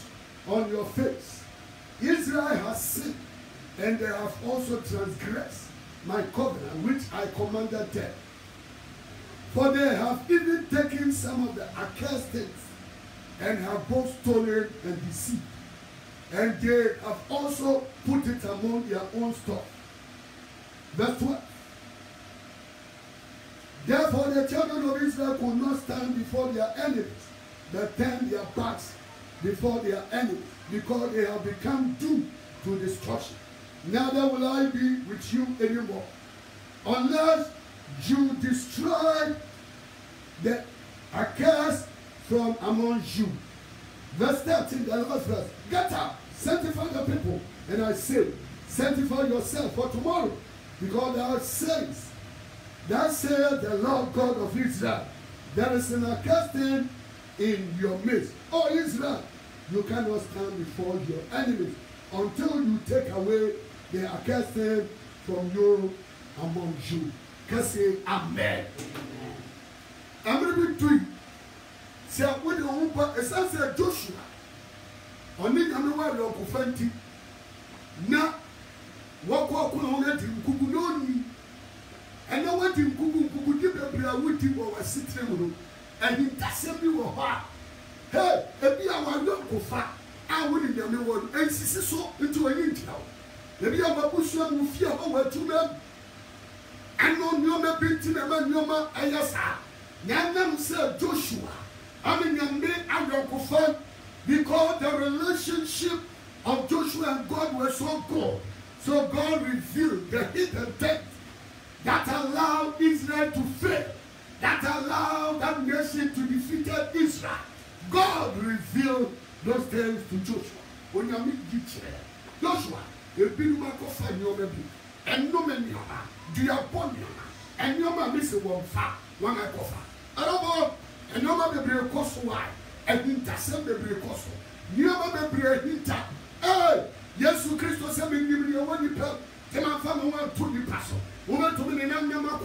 on your face? Israel has sinned, and they have also transgressed my covenant, which I commanded them. For they have even taken some of the accursed things, and have both stolen and deceived. And they have also put it among their own stuff. Verse 12. Therefore the children of Israel could not stand before their enemies, but turned their backs before their enemies, because they have become doomed to destruction. Neither will I be with you anymore, unless you destroy the accursed from among you. Verse 13, the last verse. Get up, sanctify the people. And I say, sanctify yourself for tomorrow, because thou says, thus saith the Lord God of Israel, there is an accursed thing in your midst. O Israel, you cannot stand before your enemies until you take away the accursed thing from you among you. Can say amen. I'm going to be doing. Say, when the Umpa, it says Joshua, only Yamawa Lokufanti, na Wako Kunonet, Kugunoni, and no one in Kugu did a Brawuti or a citron, and he doesn't be a hey, if you are a local fat, I wouldn't know one, and she so into an intel. If you have a bush, you fear over to them, and no Yoma Bintin and Yoma Ayasa. Yanam said Joshua. I mean, because the relationship of Joshua and God was so good. So God revealed the hidden things that allowed Israel to fail, that allowed that nation to defeat Israel. God revealed those things to Joshua. When you meet Joshua, you'll be and no many do you upon you, and your man miss one far, one I cover. I don't know. And no man be a cost why. And intercept the break also. No man be a hinter. Hey, yes, Christo said, give me a one people. Tell my family want to be passed. We want to be in a never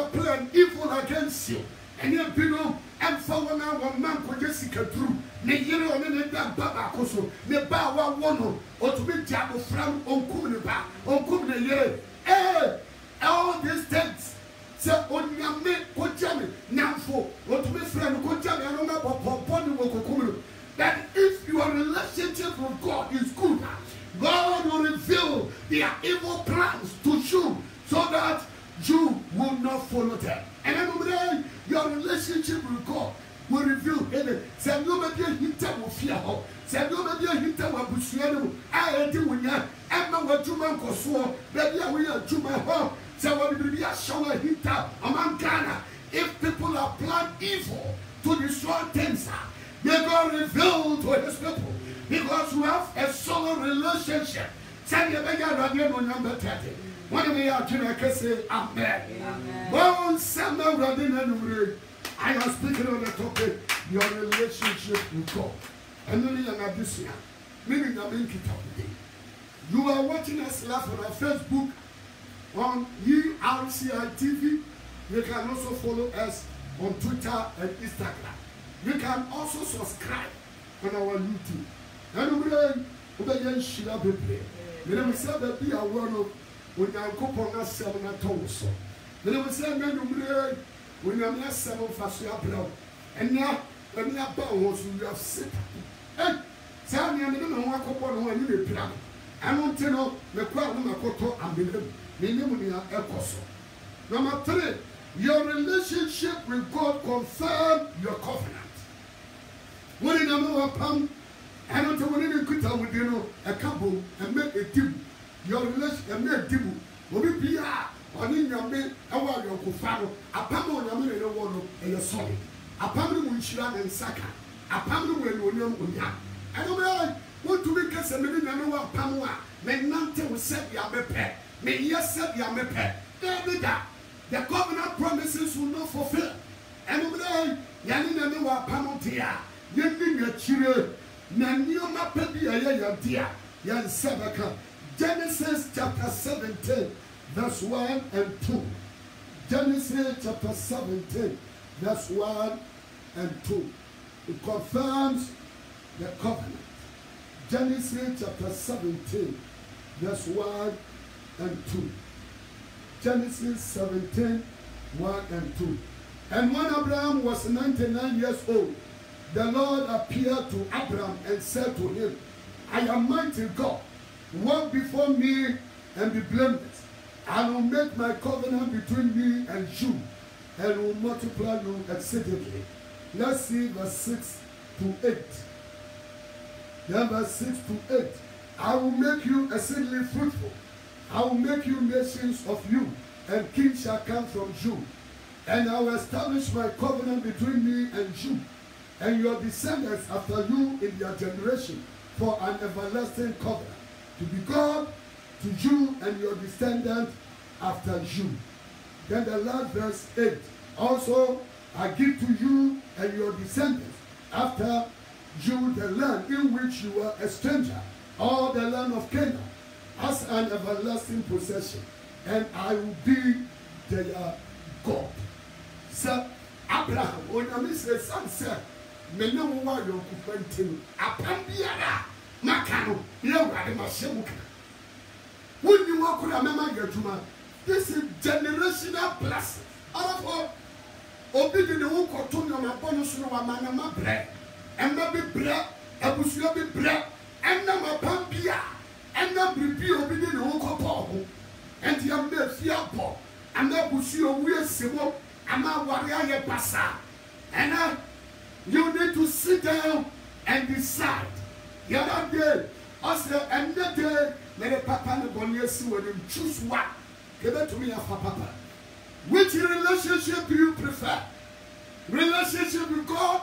plan evil against you. And you know, and for 1 hour, man could just seek a true. Ne yere on the Baba Coso, ne Bawa Wono, or to be Jabo from Onkuba, Onkuna Yere. Hey, all these things. So on your men, Kojami, Namfo, or to be friend, Kojami, I don't know about that if your relationship with God is good, God will reveal their evil will not follow them. And then your relationship with God will reveal hidden. Say nobody hit them with fear. Say nobody hit them with busuano. I do when ya Emma what you man koso. Baby we are to my home. Say what will be a shower hit among Ghana. If people are planned evil to destroy things, they God reveal to his people. Because we have a solid relationship. Say you beggar radio number 30. When we are to say amen. Bon summer radio. I am speaking on the topic, your relationship with God. And then you are this year. Meaning you are watching us live on our Facebook, on URCI TV. You can also follow us on Twitter and Instagram. You can also subscribe on our YouTube. And we share people. We say that be aware of when you go on us 7 atoms. Then we say when you are 7 fascia brown, and now when you are bound, you have sick. And Sammy and the walk upon one you plan. I want to know the crowd of Makoto and Bilim, Ecoso. Number 3, your relationship with God confirm your covenant. When you know a pump, I don't know when you could tell with a couple and make a deal. Your relationship and make a deal. Will be on in your men, a while your Kufano, a pammo, Yaman, and a water, and a solid. A pammo with Shiran and Saka, a pammo with William Unya. I don't know what to make us a minute and a pamwa. May nothing will set your bepe. May yes set your bepe. The covenant promises will not fulfill. And over there, Yanina no pamotia, Yanin your children, Nanioma Pebia, dear, Yan Sabaka. Genesis chapter 17. Verse 1 and 2. Genesis chapter 17, verse 1 and 2. It confirms the covenant. Genesis chapter 17, verse 1 and 2. Genesis 17, 1 and 2. And when Abraham was 99 years old, the Lord appeared to Abraham and said to him, I am mighty God. Walk before me and be blameless. I will make my covenant between me and you, and will multiply you exceedingly. Let's see verse 6 to 8. Then verse 6 to 8. I will make you exceedingly fruitful. I will make you nations of you, and kings shall come from you. And I will establish my covenant between me and you, and your descendants after you in their generation, for an everlasting covenant, to be God to you and your descendants after you. Then the last verse 8. Also, I give to you and your descendants after you the land in which you were a stranger, all the land of Canaan, as an everlasting possession, and I will be their God. So, Abraham, when I miss the son said, me no wa yo kufantim apambiara makano ye wade mashemuka. When you walk with a mama getuma, this is generational blessing. All obedient the walk or turn your bonus no manama bread, and maybe bread, a busuabi bread, and nama pambia, and not be obedient the walk of Paul, and the amber fiapo, and that busio weird simo, and my warrior passa. And you need to sit down and decide. You're not dead. Also, and that day, let a papa and Bonyesi when you choose one. Give it to me, Papa. Which relationship do you prefer? Relationship with God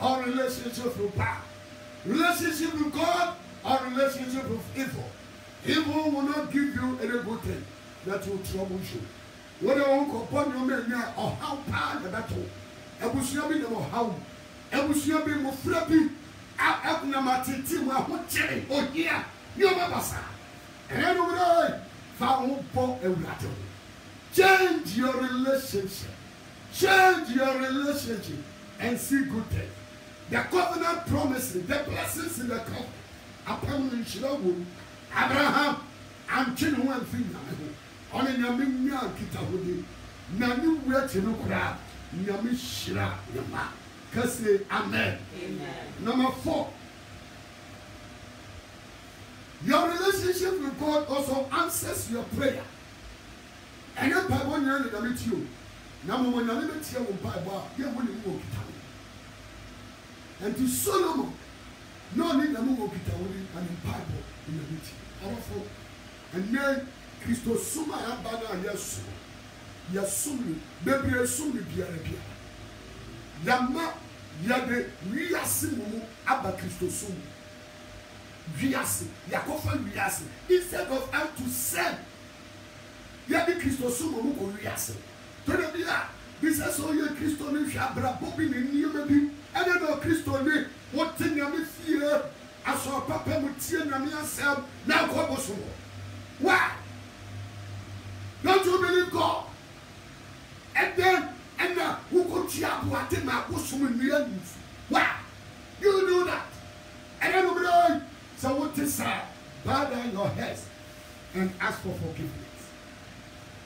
or relationship with bad? Relationship with God or relationship with evil? Evil will not give you any good thing that will trouble you. What I want to upon your men now, or how bad the battle. I will show you how. I will show you more flappy. I have no matter what cherry or here. You must and anyway, found for a rattle. Change your relationship. Change your relationship and see good things. The covenant promises, the blessings in the covenant. Upon the Abraham, I'm chilling one thing. Only Namina Kitahudi. Nanu wet in Ukra. Namishra Yama. Kasi Amen. Number 4. Your relationship with God also answers your prayer. And then by 1 year, I met you. Now, when I met you, you wouldn't walk it out. And to Solomon, no need to move it out and in Bible in the meeting. Powerful. And then Christos Suma Abana Yasu. Yasumi, baby, Yasumi, Biarabia. Yama, Yade, Riasimu, Abba Christosum. Riasi, Yakofa Riasi. Instead of how to send, Yadi Christosumu or Riasi. Torabia, this is all your Christoni Shabra, Bobby, and you maybe, and then no Christoni, what thing you may fear, I saw Papa Mutia and myself, now Kobosumo. Why? Don't you believe God? And then, who could you have what in my bosom millions? Why? You do that. And then, so what is that? Bow down your heads and ask for forgiveness.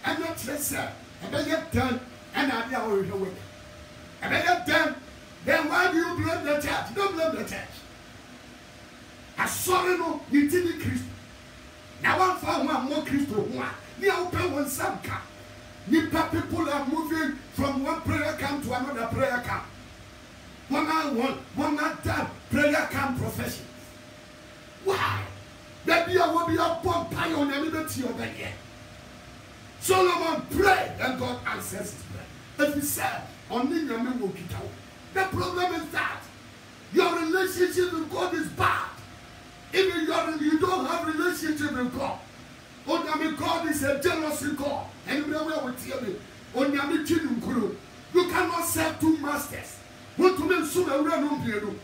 And not just say, I beg you done, and I know you're with. I beg you done, then why do you blame the church? Don't blame the church. I saw you, you didn't Christ. Now one found one more Christo one. You open one some camp. Nipa people are moving from one prayer camp to another prayer camp. One man prayer camp profession. Why? Maybe I will be a bomb pie on the liberty over here. Solomon prayed and God answers his prayer. If he said, only your name will get out. The problem is that your relationship with God is bad. Even you don't have relationship with God. God is a jealous God. And you will tell me, you cannot serve two masters. What to make sure and run on you.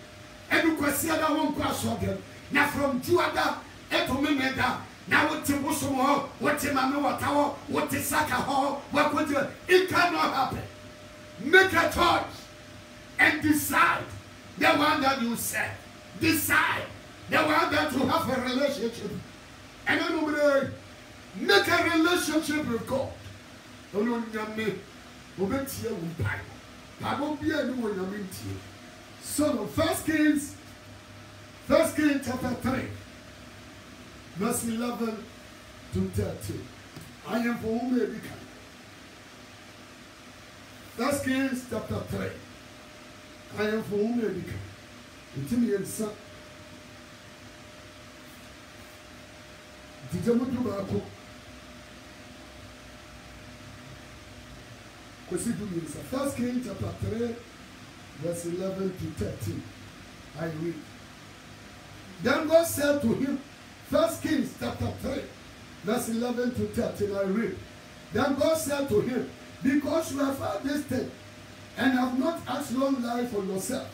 And you can see that one question again. Now from Juada, Etomenda, now what to Bosom, what to Manoa Tower, what to Saka Hall, what would you? It cannot happen. Make a choice and decide the one that you serve. Decide the one that you have a relationship. And then make a relationship with God. So, 1 Kings chapter 3, verse 11 to 13. I am for whom they become. 1 Kings chapter 3. I am for whom they become. It's in the answer. Did you want to go? First Kings chapter 3, verse 11 to 13. I read. Then God said to him, 1 Kings chapter 3, verse 11 to 13. I read. Then God said to him, because you have heard this thing, and have not asked long life for yourself,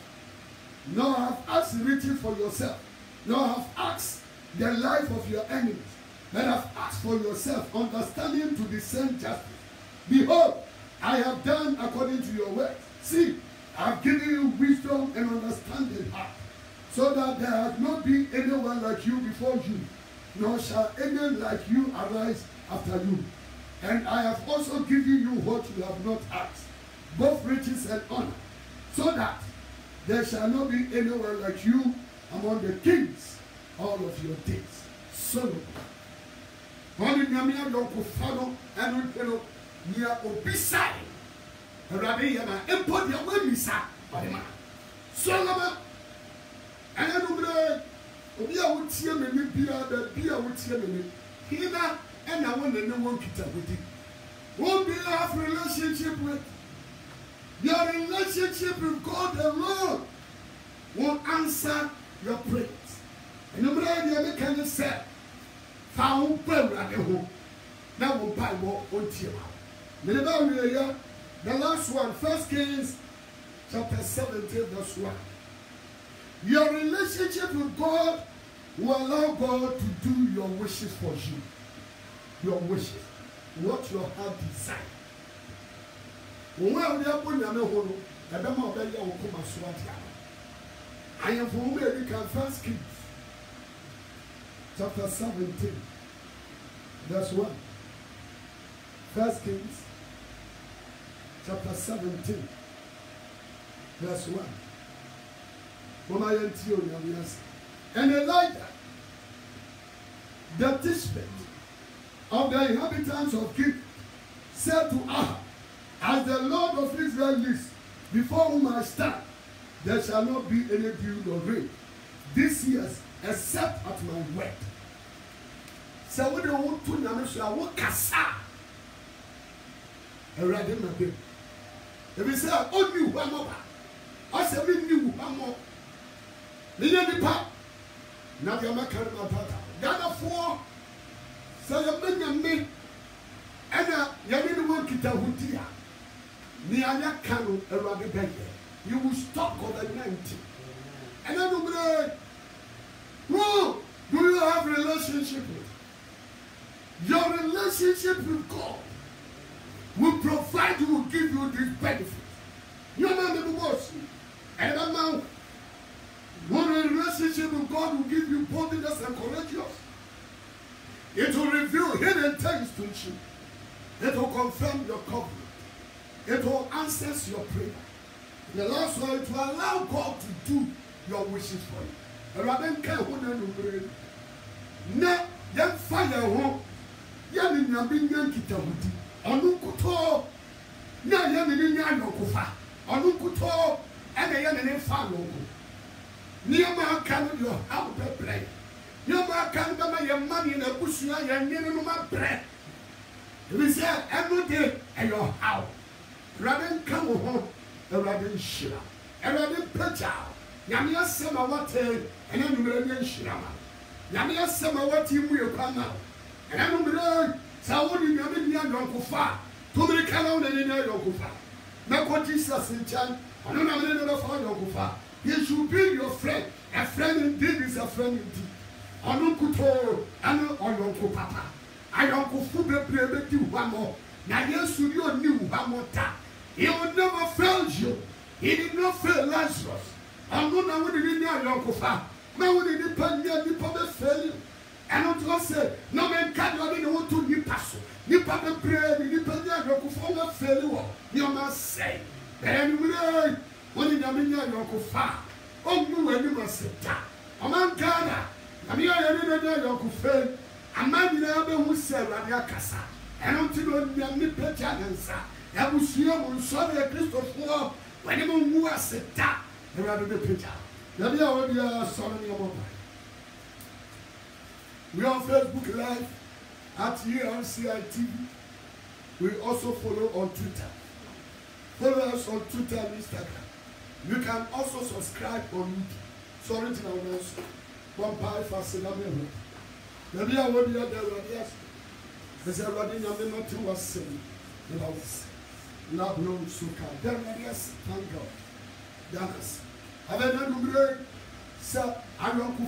nor have asked riches for yourself, nor have asked the life of your enemies, but have asked for yourself understanding to discern justice. Behold, I have done according to your words. See, I have given you wisdom and understanding heart, so that there has not been anyone like you before you, nor shall any like you arise after you. And I have also given you what you have not asked, both riches and honor, so that there shall not be anyone like you among the kings all of your days. Solomon. Only Namia Yoko Fano and Ripeno. Near Obisai, Rabbiana, and put your Wemisa, Solomon, and I know Obia would see me, Bia would see me, Hina, and I want to know one kita with it. Won't be have relationship with your relationship with God alone will answer your prayers. And nobody can say, found prayer at the home. Now we'll buy more on Tia. The last one, 1 Kings chapter 17, verse 1. Your relationship with God will allow God to do your wishes for you. Your wishes. What your heart desires. I am from America, 1 Kings chapter 17, verse 1. 1 Kings chapter 17, verse 1. And Elijah, the Tishbite of the inhabitants of Gibeon, said to Ahab, as the Lord of Israel lives, before whom I stand, there shall not be any dew nor rain this year, except at my word. So we don't want to know so what kasa. Already my baby. If you say oh you one more, I say me you one more. Me any pa. Now you make carry my daughter. Gather for. So you bring me. And you need one kita hutia. Ni anya kanu already beg. You will stop COVID-19. And then you say, who do you have a relationship with? Your relationship with God will provide you, will give you this benefit. You know the boss. And now, when a relationship with God will give you boldness and courageous, it will reveal hidden things to you. It will confirm your covenant. It will answer your prayer. The last one, it will allow God to do your wishes for you. Rather than care who they do. Na yan fire ho. Yan nyambi nyan kitabuti. Onu kuto. Na yan ni nyan yokufa. Onu kuto. Ene yan ni fa logo. Niyama kan yo how to play. Niyama kan ba ma yan mani na busuya yan ni no ma bre. We say every day and your how. Rather than come home. Everybody shira. Everybody preacher. Yamia sema wate and then you shirama. Yamia sema wate you come now. And then you Saudi Yamia Yonkufa. Too many canal and in Yonkufa. Now Jesus in Chan. I don't know another for Yonkufa. He should be your friend. A friend indeed is a friend indeed. Anukuto and Oyonku Papa. I don't go to you one more. Now yes, you knew one more time. He will never fail you. He did not fail Lazarus. I'm going to win the Yonkufa. Now we didn't fail you. And I'm going to say, no man can you want to be passo. You papa pray, you depend on Yonkufa failure. You must say. And when you are in Yonkufa, oh, you must sit down. A man Ghana. I'm here in Yonkufa. A man in Abba who said, Radiakasa. And until you are me Petanansa. I will see you on Sunday Christopher when you move a set down. You are the picture. We are on Facebook Live at ERCI TV. We also follow on Twitter. Follow us on Twitter and Instagram. You can also subscribe on YouTube. Sorry to announce. One pie for Sinamia. Maybe I will be at the radius. There's a radium not to was saying. Not known Suka. Then yes, thank God. Danas. Have I done great? Sir, I don't go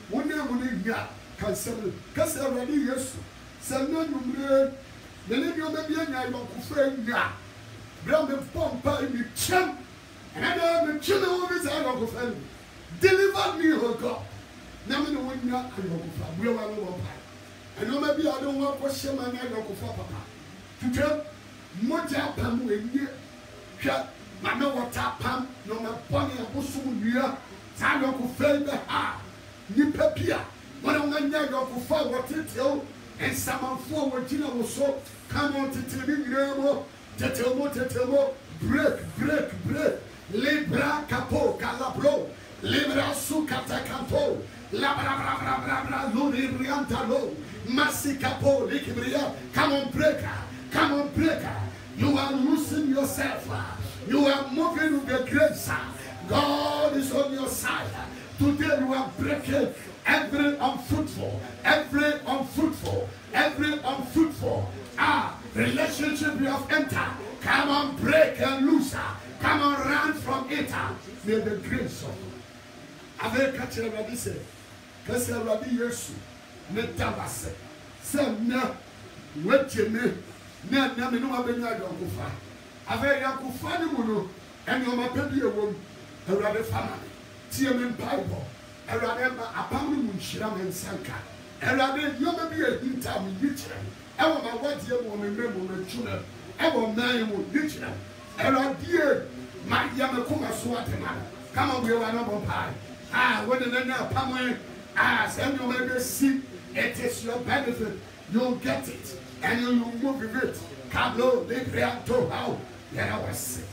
one day when you can sell it. Because I already yes. Sir, no, you great. The lady of the being I don't go ya. Bring the pump in the champ. And I don't chill over his I don't go deliver me, oh God. Now, no one not I don't go we are no I know maybe I don't want to question my name or Papa. To tell Moja Pam when you shut Mamma water pam, no my bonny and bosom near Tano who fell the heart. Nipapia, one of my neighbor who fought what it tell, and someone forward dinner was so come on to Tilimo, Tetemo, break, Libra capo, calabro, Libra sucata capo, Labra, Luribriantalo, Massi capo, Licibria, come on, breaker. You are losing yourself. You are moving with the grace. God is on your side. Today you are breaking every unfruitful. Relationship you have entered. Come on, break and loose. Come on, run from it. May the grace of God. Avec Katia Rabbi said, Katia Rabbi Yesu, ne tabase. Say, no, what you mean? Na me no abenya Yonkufa. Ave Yonkufa ni muno ene o mapebi ewom. Awurade family. Tie me Bible. Awurade ma apam ni munhira me nsanka. Awurade yoma bi ehinta me yikyere. Ewo ma wadie mo me memo me tuna. Ewo nan mo yikyere. Awurade ma ya me kuma so atema. Kama we wa na bompai. When the na apam send you may see it is your benefit. You'll get it. And you move with it. Kablo de Creato how yet was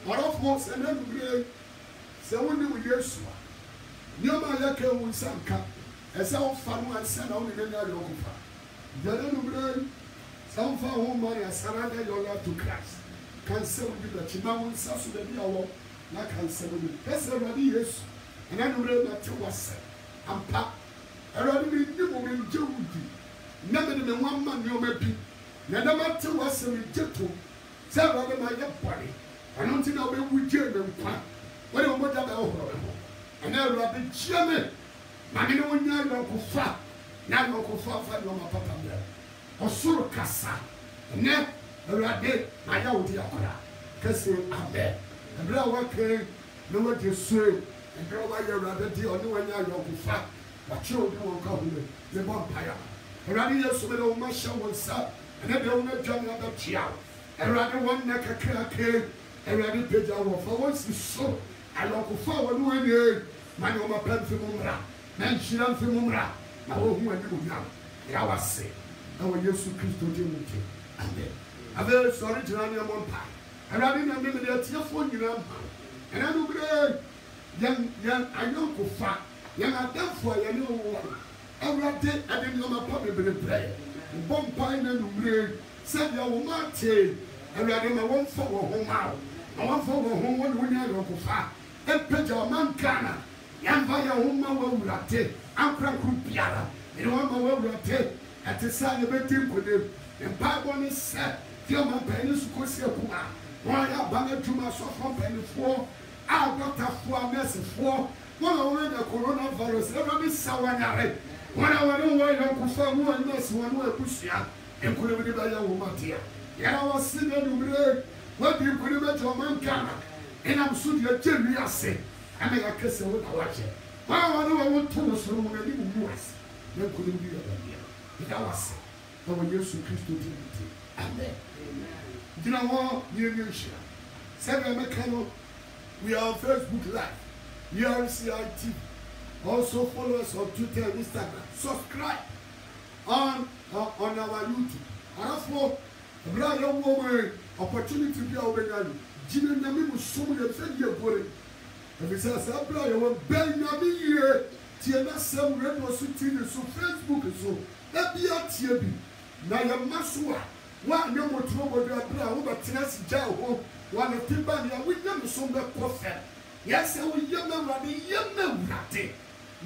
Or of course, and then we say when you yes, you might like a wood some cup, as our fun and send only the Yokufa. Then some for whom money has surrendered your life to Christ. Can sell you that you now Sasu the Diawo, like can sell you. That's already yes, and I know that you was said. And pap, I already knew woman Jody. Never in one man you may be. Never matter what's a rejected. Several of my body. I don't think I'll be with you and plan. What do you want about and now I'll be German. Mammy, no one now go far. Now go far for your papa there. Or so Cassa. And now a day, I know the opera. Cassin up there. And blow what came, no one to swim. And grow like a rabbit or no one now go far. But children won't come the vampire. And I need so many old muscle was up. And then the owner jumped out of Chiao. And rather one neck a crack. And I did pay our for once is so. I look forward when you, my own pen for Mumra, and she ran for Mumra. My own when you now. I was saying, I will use to Christo Timothy. And then, I'm very sorry to run your one pie. And I didn't remember that telephone, you know. And I know, young, I know for fat. Young, I done for you know one. Every day, I didn't know my puppy with a play. One pine and blade, said your woman tail. And I didn't want for home out. I want for home when you go far. And put your man canna. Young by your woman will rate. I'm crank piara. You want my will rate. At the side of a team with him. And pipe on his set. Feel my pennies to see a puma. Why I bang to my soft penny for. I got a 4 message for. One over the coronavirus. Every sour. When I went away, I could find one mess one way push ya. And could have been by your woman here. Yeah, I was sitting there. What do you put about your man canna? And I'm soon your jelly, I say. I make a kiss with a watch. Well, I know I want to know so when I didn't do us. There couldn't be a idea. It was our years to Christo Timothy. Amen. Do you know what? You share. Seven Mechano, we are on Facebook Live. URCIT. Also follow us on Twitter and Instagram. Subscribe on our YouTube. And for a brother woman opportunity to be over. Jimmy Nami was so many of you. If it says, I play a Benjamin here, Tiana Sam Red was sitting so Facebook so that be a TB. Now your Masua, one no more trouble to apply over Tennessee jail, one of Tibania, we never saw the prophet. Yes, I will young man,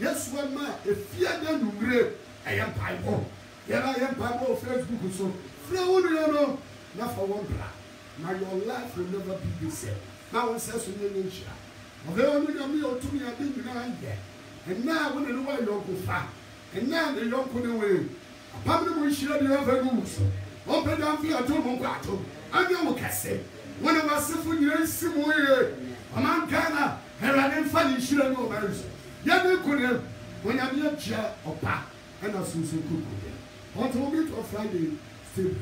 yes, one man, if you are done, I am Bible. Here I am Bible Facebook so. Flow, not for one plan. Now your life will never be the same. Now one says to me, they only got me or 2 years behind there. And now when the white don't go far. And now they don't put away. A public will share the other rules. Open down for your tomb battle. I know what I say. When I was suffering, you're somewhere. A man canna, and I didn't find you should know marriage. Yet could have when I'm your chair or pa, and I soon cook. Want to meet on Friday, still.